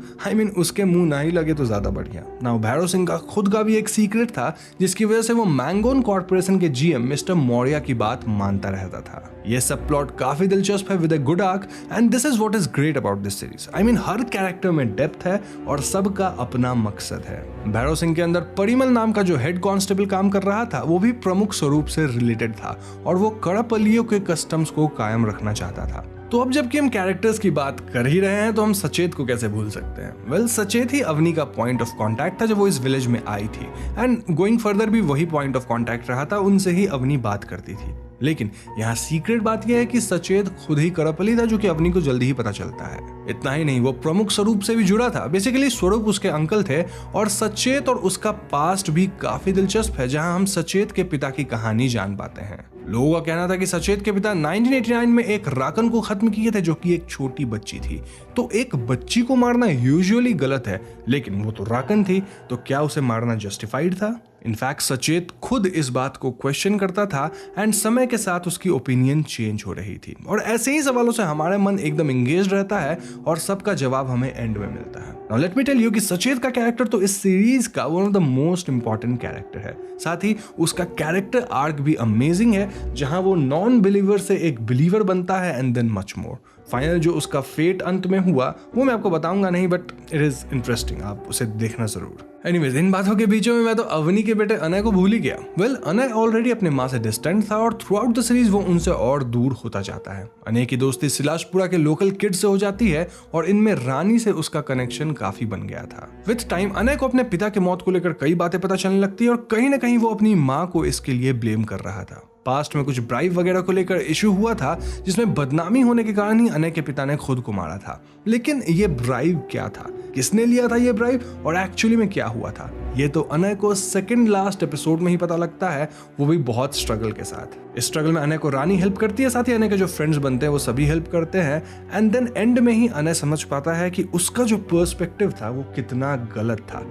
उसके मुंह ना ही लगे तो ज्यादा बढ़िया। नाउ भैरव सिंह का खुद का भी एक सीक्रेट था जिसकी वजह से वो मैंगोन कॉर्पोरेशन के जीएम मिस्टर मौर्य की बात मानता रहता था। ये सब प्लॉट काफी दिलचस्प है with a good arc and this is what is great about this series. Her character में डेप्थ है और सबका अपना मकसद है। भैरव सिंह के अंदर परिमल नाम का जो हेड कांस्टेबल काम कर रहा था वो भी प्रमुख स्वरूप से रिलेटेड था और वो कड़ापल्लियों के कस्टम्स को कायम रखना चाहता था। तो अब जबकि हम कैरेक्टर्स की बात कर ही रहे हैं तो हम सचेत को कैसे भूल सकते हैं। वेल, सचेत ही अवनी का पॉइंट ऑफ कांटेक्ट था जब वो इस विलेज में आई थी एंड गोइंग फर्दर भी वही पॉइंट ऑफ कांटेक्ट रहा था, उनसे ही अवनी बात करती थी। लेकिन यहाँ सीक्रेट बात यह है कि सचेत खुद ही करपली था, जो कि अवनी को जल्दी ही पता चलता है। इतना ही नहीं, वो प्रमुख स्वरूप से भी जुड़ा था। बेसिकली स्वरूप उसके अंकल थे और सचेत और उसका पास्ट भी काफी दिलचस्प है, जहां हम सचेत के पिता की कहानी जान पाते हैं। लोगों का कहना था कि सचेत के पिता 1989 में एक राकन को खत्म किए थे जो कि एक छोटी बच्ची थी। तो एक बच्ची को मारना यूजुअली गलत है, लेकिन वो तो राकन थी, तो क्या उसे मारना जस्टिफाइड था? इनफैक्ट सचेत खुद इस बात को क्वेश्चन करता था एंड समय के साथ उसकी ओपिनियन चेंज हो रही थी। और ऐसे ही सवालों से हमारा मन एकदम एंगेज रहता है और सबका जवाब हमें एंड में मिलता है। Now let me tell you कि सचेत का कैरेक्टर तो इस सीरीज का one of the most important character है। साथ ही उसका कैरेक्टर आर्क भी अमेजिंग है, जहां वो नॉन बिलीवर से एक बिलीवर बनता है and then much more. Final जो उसका फेट अंत में हुआ वो मैं आपको बताऊंगा नहीं, बट इट इज इंटरेस्टिंग, आप उसे देखना जरूर। एनीवेज, इन बातों के बीच में मैं तो अवनी के बेटे अनय को भूल ही गया। वेल, अनय ऑलरेडी अपने माँ से डिस्टेंट था और थ्रू आउट द सीरीज वो उनसे और दूर होता जाता है। अनय की दोस्ती सिलाशपुरा के लोकल किड से हो जाती है और इनमें रानी से उसका कनेक्शन काफी बन गया था। विद टाइम अनय को अपने पिता की मौत को लेकर कई बातें पता चलने लगती है और कहीं ना कहीं वो अपनी माँ को इसके लिए ब्लेम कर रहा था। पास्ट में कुछ ब्राइब वगैरह को लेकर इशू हुआ था जिसमें बदनामी होने के कारण ही अनय के पिता ने खुद को मारा था। लेकिन ये ब्राइब क्या था, किसने लिया था ये ब्राइब और एक्चुअली में क्या हुआ था, ये तो अनय को सेकंड लास्ट एपिसोड में ही पता लगता है, वो भी बहुत स्ट्रगल के साथ। इस स्ट्रगल में अनय को रानी हेल्प करती है, साथ ही अनय के जो फ्रेंड्स बनते हैं वो सभी हेल्प करते हैं एंड देन एंड में ही अनय समझ पाता है कि उसका जो पर्सपेक्टिव था वो कितना गलत था।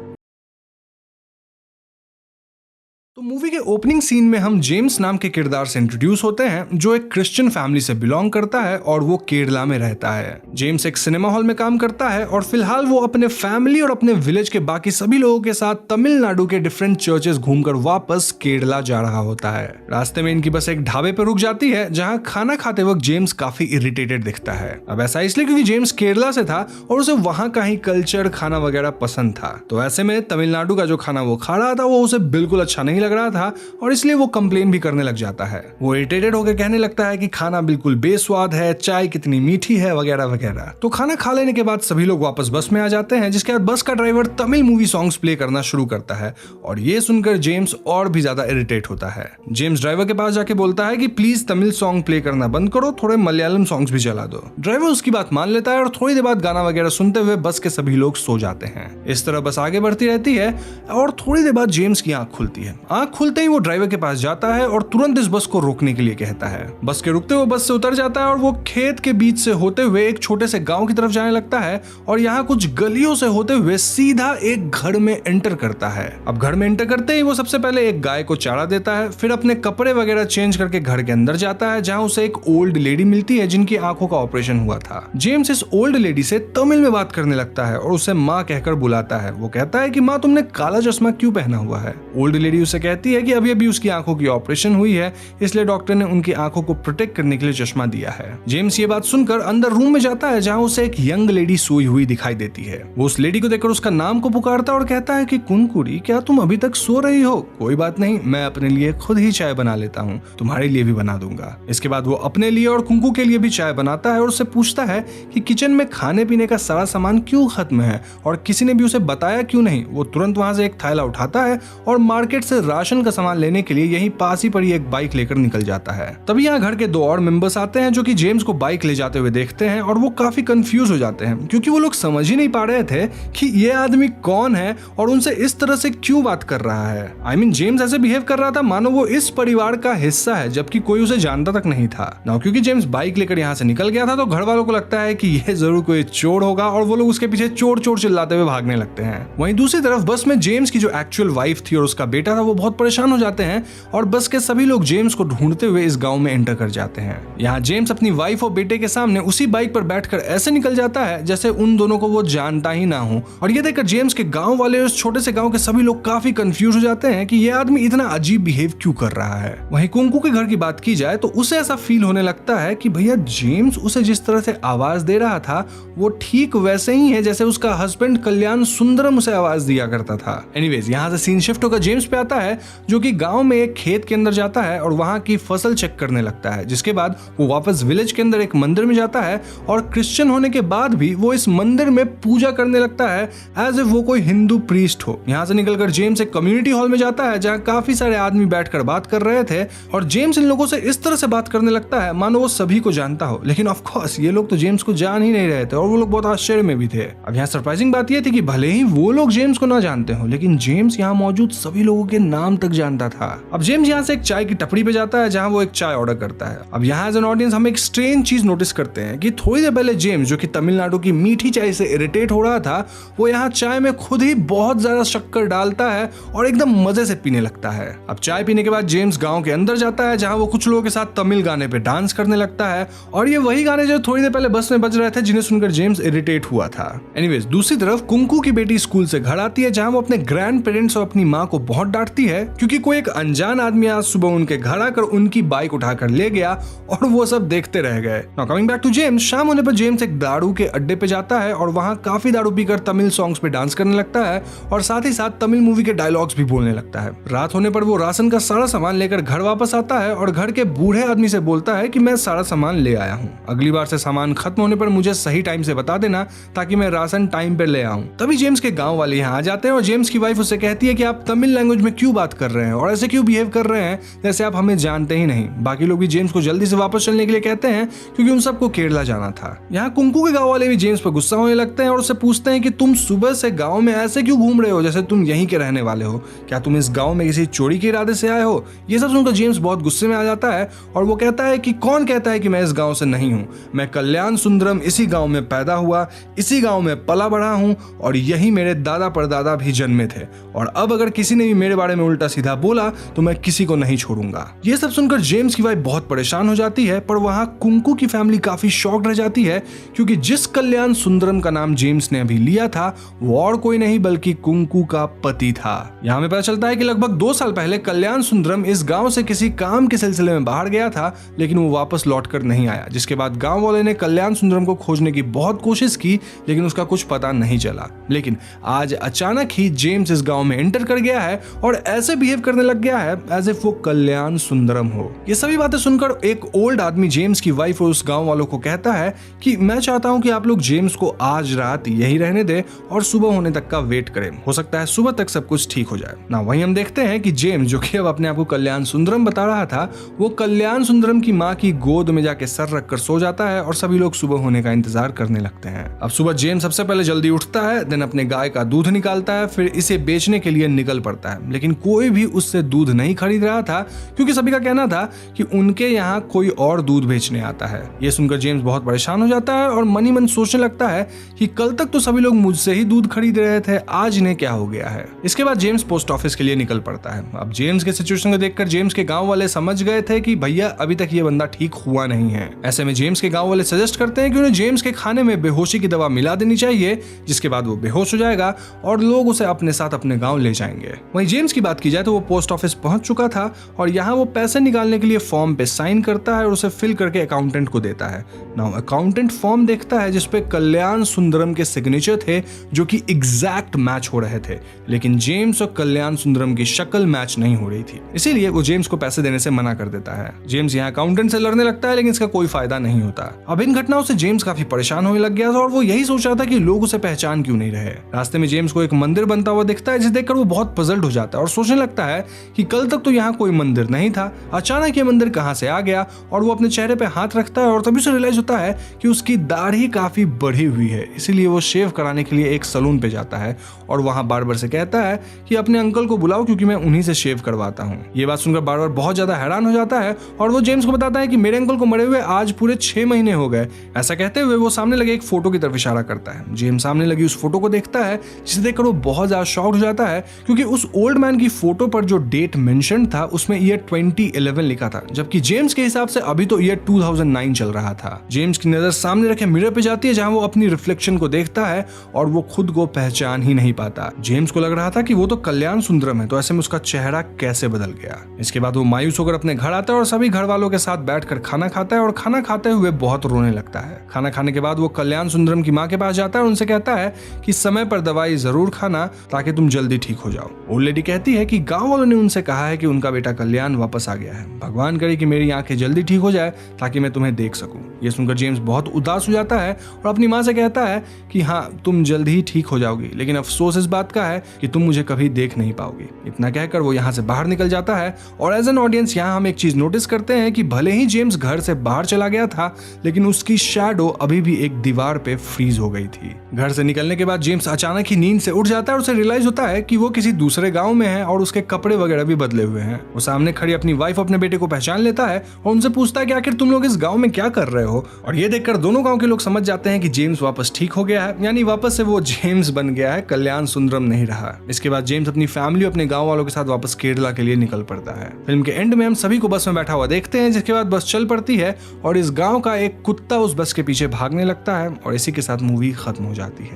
तो मूवी के ओपनिंग सीन में हम जेम्स नाम के किरदार से इंट्रोड्यूस होते हैं जो एक क्रिश्चियन फैमिली से बिलोंग करता है और वो केरला में रहता है। जेम्स एक सिनेमा हॉल में काम करता है और फिलहाल वो अपने फैमिली और अपने विलेज के बाकी सभी लोगों के साथ तमिलनाडु के डिफरेंट चर्चेस घूमकर वापस केरला जा रहा होता है। रास्ते में इनकी बस एक ढाबे पर रुक जाती है जहाँ खाना खाते वक्त जेम्स काफी इरिटेटेड दिखता है। अब ऐसा इसलिए क्योंकि जेम्स केरला से था और उसे वहाँ का ही कल्चर, खाना वगैरह पसंद था। तो ऐसे में तमिलनाडु का जो खाना वो खा रहा था वो उसे बिल्कुल अच्छा नहीं लग रहा था और इसलिए वो कंप्लेन भी करने लग जाता है। वो इरिटेटेड होकर कहने लगता है कि खाना बिल्कुल बेस्वाद है, चाय कितनी मीठी है वगैरह वगैरह। तो खाना खा लेने के बाद सभी लोग वापस बस में आ जाते हैं, जिसके बाद बस का driver Tamil movie songs play करना शुरू करता है और ये सुनकर जेम्स और भी ज्यादा इरिटेट होता है। जेम्स ड्राइवर के पास जाके बोलता है कि प्लीज तमिल सॉन्ग प्ले करना बंद करो, थोड़े मलयालम सॉन्ग्स भी चला दो। ड्राइवर उसकी बात मान लेता है और थोड़ी देर बाद गाना वगैरह सुनते हुए बस के सभी लोग सो जाते हैं। इस तरह बस आगे बढ़ती रहती है और थोड़ी देर बाद जेम्स की आंख खुलती है। आंख खुलते ही वो ड्राइवर के पास जाता है और तुरंत इस बस को रोकने के लिए कहता है। बस के रुकते हुए बस से उतर जाता है और वो खेत के बीच से होते हुए एक छोटे से गांव की तरफ जाने लगता है और यहाँ कुछ गलियों से होते हुए सीधा एक घर में एंटर करता है। अब घर में एंटर करते ही वो सबसे पहले एक गाय को चारा देता है, फिर अपने कपड़े वगैरह चेंज करके घर के अंदर जाता है जहाँ उसे एक ओल्ड लेडी मिलती है जिनकी आंखों का ऑपरेशन हुआ था। जेम्स इस ओल्ड लेडी से तमिल में बात करने लगता है और उसे माँ कहकर बुलाता है। वो कहता है कि माँ, तुमने काला चश्मा क्यों पहना हुआ है? ओल्ड लेडी उसे कहती है कि अभी अभी उसकी आंखों की ऑपरेशन हुई है, इसलिए डॉक्टर ने उनकी आंखों को प्रोटेक्ट करने के लिए चश्मा दिया है। जेम्स ये बात सुनकर अंदर रूम में जाता है जहां उसे एक यंग लेडी सोई हुई दिखाई देती है। वो उस लेडी को देखकर उसका नाम को पुकारता है और कहता है कि कुनकुरी, क्या तुम अभी तक सो रही हो? कोई बात नहीं, मैं अपने लिए खुद ही चाय बना लेता हूँ, तुम्हारे लिए भी बना दूंगा। इसके बाद वो अपने लिए और कुंकू के लिए भी चाय बनाता है और उससे पूछता है कि किचन में खाने पीने का सारा सामान क्यों खत्म है और किसी ने भी उसे बताया क्यों नहीं। वो तुरंत वहां से एक थैला उठाता है और मार्केट से राशन का सामान लेने के लिए यहीं पास ही पड़ी एक बाइक लेकर निकल जाता है। तभी यहाँ घर के दो और मेंबर्स आते हैं जो कि जेम्स को बाइक ले जाते हुए देखते हैं और वो काफी कंफ्यूज हो जाते हैं क्योंकि वो लोग समझ ही नहीं पा रहे थे कि ये आदमी कौन है और उनसे इस तरह से क्यों बात कर रहा है। I mean, जेम्स ऐसे बिहेव कर रहा था मानो वो इस परिवार का हिस्सा है, जबकि कोई उसे जानता तक नहीं था ना। क्योंकि जेम्स बाइक लेकर यहाँ से निकल गया था तो घर वालों को लगता है कि यह जरूर कोई चोर होगा और वो लोग उसके पीछे चोर चोर चिल्लाते हुए भागने लगते हैं। वहीं दूसरी तरफ बस में जेम्स की जो एक्चुअल वाइफ थी और उसका बेटा था वो बहुत परेशान हो जाते हैं और बस के सभी लोग जेम्स को ढूंढते हुए इस गांव में एंटर कर जाते हैं। यहाँ जेम्स अपनी वाइफ और बेटे के सामने उसी बाइक पर बैठकर ऐसे निकल जाता है जैसे उन दोनों को वो जानता ही ना हो और ये देखकर जेम्स के गांव वाले उस छोटे से गांव के सभी लोग काफी कंफ्यूज हो जाते हैं कि ये आदमी इतना अजीब बिहेव क्यों कर रहा है। वहीं कुंकू के घर की बात की जाए तो उसे ऐसा फील होने लगता है कि भैया जेम्स उसे जिस तरह से आवाज दे रहा था वो ठीक वैसे ही है जैसे उसका हस्बैंड कल्याण सुंदरम उसे आवाज दिया करता था। एनीवेज यहाँ से सीन शिफ्ट होकर जेम्स पे आता है जो कि गांव में एक खेत के अंदर जाता है और वहां की फसल चेक करने लगता है, जिसके बाद वो वापस विलेज के अंदर एक मंदिर में जाता है और क्रिश्चियन होने के बाद भी वो इस मंदिर में पूजा करने लगता है एज इफ वो कोई हिंदू प्रीस्ट हो। यहाँ से निकलकर जेम्स एक कम्युनिटी हॉल में जाता है जहाँ काफी सारे आदमी बैठकर बात कर रहे थे और जेम्स इन लोगों से इस तरह से बात करने लगता है मानो वो सभी को जानता हो, लेकिन ऑफ कोर्स ये लोग तो जेम्स को जान ही नहीं रहे थे और वो लोग बहुत आश्चर्य में भी थे। अब यहाँ सरप्राइजिंग बात यह थी कि भले ही वो लोग जेम्स को ना जानते हो लेकिन जेम्स यहाँ मौजूद सभी लोगों के नाम तक जानता था। अब जेम्स यहाँ से एक चाय की टपरी पे जाता है जहाँ वो एक चाय ऑर्डर करता है। अब यहाँ एज एन ऑडियंस हम एक स्ट्रेंज चीज नोटिस करते हैं कि थोड़ी देर पहले जेम्स जो कि तमिलनाडु की मीठी चाय से इरिटेट हो रहा था वो यहाँ चाय में खुद ही बहुत ज्यादा शक्कर डालता है और एकदम मजे से पीने लगता है। अब चाय पीने के बाद जेम्स गांव के अंदर जाता है जहां वो कुछ लोगों के साथ तमिल गाने पे डांस करने लगता है और ये वही गाने जो थोड़ी देर पहले बस में बज रहे थे जिन्हें सुनकर जेम्स इरिटेट हुआ था। एनीवेज दूसरी तरफ कुंकू की बेटी स्कूल से घर आती है जहां वो अपने ग्रैंड पेरेंट्स और अपनी माँ को बहुत डांटती है क्योंकि कोई एक अनजान आदमी आज सुबह उनके घर आकर उनकी बाइक उठाकर ले गया और वो सब देखते रह गए। Now coming back to James, शाम होने पर जेम्स एक दारू के अड्डे पे जाता है और वहां काफी दारू पीकर तमिल सॉन्ग्स पे डांस करने लगता है और साथ ही साथ तमिल मूवी के डायलॉग्स भी बोलने लगता है। रात होने पर वो राशन का सारा सामान लेकर घर वापस आता है और घर के बूढ़े आदमी से बोलता है कि मैं सारा सामान ले आया हूँ, अगली बार से सामान खत्म होने पर मुझे सही टाइम से बता देना ताकि मैं राशन टाइम पे ले आऊं। तभी जेम्स के गांव वाले यहाँ आ जाते हैं और जेम्स की वाइफ उससे कहती है कि आप तमिल लैंग्वेज में क्यों बात कर रहे हैं और ऐसे क्यों बिहेव कर रहे हैं जैसे आप हमें जानते ही नहीं। बाकी लोग भी जेम्स को जल्दी से वापस चलने के लिए कहते हैं क्योंकि उन सबको केरला जाना था। यहाँ कुंकू के गाँव वाले भी जेम्स पर गुस्सा होने लगते हैं और उससे पूछते हैं कि तुम सुबह से गाँव में ऐसे क्यों घूम रहे हो जैसे तुम यहीं के रहने वाले हो, क्या तुम इस गाँव में किसी चोरी के इरादे से आए हो। ये सब सुनकर जेम्स बहुत गुस्से में आ जाता है और वो कहता है कि कौन कहता है कि मैं इस गांव से नहीं हूं, मैं कल्याण सुंदरम इसी गांव में पैदा हुआ, इसी गांव में पला बढ़ा हूं और यही मेरे दादा परदादा भी जन्मे थे और अब अगर किसी ने भी मेरे बारे में उल्टा सीधा बोला तो मैं किसी को नहीं छोड़ूंगा। ये सब सुनकर जेम्स की वाइफ बहुत परेशान हो जाती है पर वहां कुंकू की फैमिली काफी शॉक्ड रह जाती है क्योंकि जिस कल्याण सुंदरम का नाम जेम्स ने अभी लिया था वो और कोई नहीं बल्कि कुंकू का पति था। यहाँ हमें पता चलता है कि लगभग 2 साल पहले कल्याण सुंदरम इस गांव से किसी काम के सिलसिले में बाहर गया था लेकिन वो वापस लौटकर नहीं आया, जिसके बाद गांव वाले ने कल्याण सुंदरम को खोजने की बहुत कोशिश की लेकिन उसका कुछ पता नहीं चला। लेकिन आज अचानक ही जेम्स इस गांव में एंटर कर गया है और ऐसे बिहेव करने लग गया है एज इफ वो कल्याण सुंदरम हो। ये सभी बातें सुनकर एक ओल्ड आदमी जेम्स की वाइफ और उस गांव वालों को कहता है कि मैं चाहता हूं कि आप लोग जेम्स को आज रात यही रहने दें और सुबह होने तक का वेट करें, हो सकता है सुबह तक सब कुछ ठीक हो जाए ना। वहीं हम देखते हैं कि जेम्स जो कि अब अपने आप को कल्याण सुंदरम बता रहा था वो कल्याण सुंदरम की माँ की गोद में जाके सर रखकर सो जाता है और सभी लोग सुबह होने का इंतजार करने लगते हैं। अब सुबह जेम्स सबसे पहले जल्दी उठता है, देन अपने गाय का दूध निकालता है, फिर इसे बेचने के लिए निकल पड़ता है लेकिन कोई भी उससे दूध नहीं खरीद रहा था क्योंकि सभी का कहना था कि उनके यहाँ कोई और दूध बेचने आता है। ये सुनकर जेम्स बहुत परेशान हो जाता है और मन ही मन सोचने लगता है कि कल तक तो सभी लोग मुझसे ही दूध खरीद रहे थे, आज इन्हें क्या हो गया है। इसके बाद जेम्स पोस्ट ऑफिस के लिए निकल पड़ता है। अब जेम्स के सिचुएशन को देखकर जेम्स के गांव वाले समझ गए थे कि भैया अभी तक ये बंदा ठीक हुआ नहीं है। ऐसे में जेम्स के गांव वाले सजेस्ट करते हैं कि उन्हें जेम्स के खाने में बेहोशी की दवा मिला देनी चाहिए जिसके बाद वो बेहोश हो जाएगा और लोग उसे अपने साथ अपने गांव ले जाएंगे। वहीं जेम्स की बात बात की जाए तो वो पोस्ट ऑफिस पहुंच चुका था और यहाँ वो पैसे निकालने के लिए फॉर्म पे साइन करता है और उसे फिल करके अकाउंटेंट को देता है। नाउ अकाउंटेंट फॉर्म देखता है जिसपे कल्याण सुंदरम के सिग्नेचर थे जो कि एग्जैक्ट मैच हो रहे थे, लेकिन जेम्स और कल्याण सुंदरम की शक्ल मैच नहीं हो रही थी, इसीलिए वो जेम्स को पैसे देने से मना कर देता है। जेम्स यहाँ अकाउंटेंट से लड़ने लगता है लेकिन इसका कोई फायदा नहीं होता। अब इन घटनाओं से जेम्स काफी परेशान होने लग गया था और वो यही सोच रहा था कि लोग उसे पहचान क्यों नहीं रहे। रास्ते में जेम्स को एक मंदिर बनता हुआ दिखता है जिसे देखकर वो बहुत पजल्ड हो जाता है और सोचने लगता है कि कल तक तो यहाँ कोई मंदिर नहीं था, अचानक ये मंदिर कहाँ से आ गया। और वो अपने चेहरे पे हाथ रखता है और तभी उसे रियलाइज होता है कि उसकी दाढ़ी काफी बढ़ी हुई है, इसीलिए वो शेव कराने के लिए एक सलून पे जाता है और वहां बार्बर से कहता है कि अपने अंकल को बुलाओ क्योंकि मैं उन्हीं से शेव करवाता हूँ। ये बात सुनकर बार्बर बहुत ज्यादा हैरान हो जाता है और वो जेम्स को बताता है कि मेरे अंकल को मरे हुए आज पूरे 6 महीने हो गए। ऐसा कहते हुए वो सामने लगे एक फोटो की तरफ इशारा करता है। जेम्स सामने लगी उस फोटो को देखता है जिसे देखकर वो बहुत ज्यादा शॉक्ड हो जाता है क्योंकि उस ओल्ड मैन की फोटो पर जो डेट मेंशन था उसमें ईयर 2011 लिखा था, जबकि जेम्स के हिसाब से अभी तो ईयर 2009 चल रहा था। जेम्स की नजर सामने रखे मिरर पे जाती है जहां वो अपनी रिफ्लेक्शन को देखता है और वो खुद को पहचान ही नहीं पाता। जेम्स को लग रहा था कि वो तो कल्याण सुंदरम है, तो ऐसे में उसका चेहरा कैसे बदल गया। इसके बाद वो मायूस होकर अपने घर आता है और सभी घर वालों के साथ बैठकर खाना खाता है और खाना खाते हुए बहुत रोने लगता है। खाना खाने के बाद वो कल्याण सुंदरम की माँ के पास जाता है और उनसे कहता है कि समय पर दवाई जरूर खाना ताकि तुम जल्दी ठीक हो जाओ। ओल्ड लेडी कहती है कि गांव वालों ने उनसे कहा है कि उनका बेटा कल्याण वापस आ गया है, भगवान करे कि मेरी आंखें जल्दी ठीक हो जाए ताकि मैं तुम्हें देख सकूं। ये सुनकर जेम्स बहुत उदास हो जाता है और अपनी माँ से कहता है कि हाँ तुम जल्दी ही ठीक हो जाओगी, लेकिन अफसोस इस बात का है कि तुम मुझे कभी देख नहीं पाओगी। इतना कहकर वो यहाँ से बाहर निकल जाता है और एज एन ऑडियंस यहाँ हम एक चीज नोटिस करते हैं कि भले ही जेम्स घर से बाहर चला गया था लेकिन उसकी शैडो अभी भी एक दीवार पे फ्रीज हो गई थी। घर से निकलने के बाद जेम्स अचानक ही नींद से उठ जाता है और उसे रियलाइज होता है कि वो किसी दूसरे गांव में है और उसके कपड़े वगैरह भी बदले हुए हैं। वो सामने खड़ी अपनी वाइफ अपने बेटे को पहचान लेता है और उनसे पूछता है कि आखिर तुम लोग इस गांव में क्या कर रहे हो। और ये देखकर दोनों गांव के लोग समझ जाते हैं कि जेम्स वापस ठीक हो गया है, यानी वापस से वो जेम्स बन गया है, कल्याण सुंदरम नहीं रहा। इसके बाद जेम्स अपनी फैमिली अपने गाँव वालों के साथ वापस केरला के लिए निकल पड़ता है। फिल्म के एंड में हम सभी को बस में बैठा हुआ देखते हैं, जिसके बाद बस चल पड़ती है और इस गाँव का एक कुत्ता उस बस के पीछे भागने लगता है और इसी के साथ मूवी खत्म हो जाती है।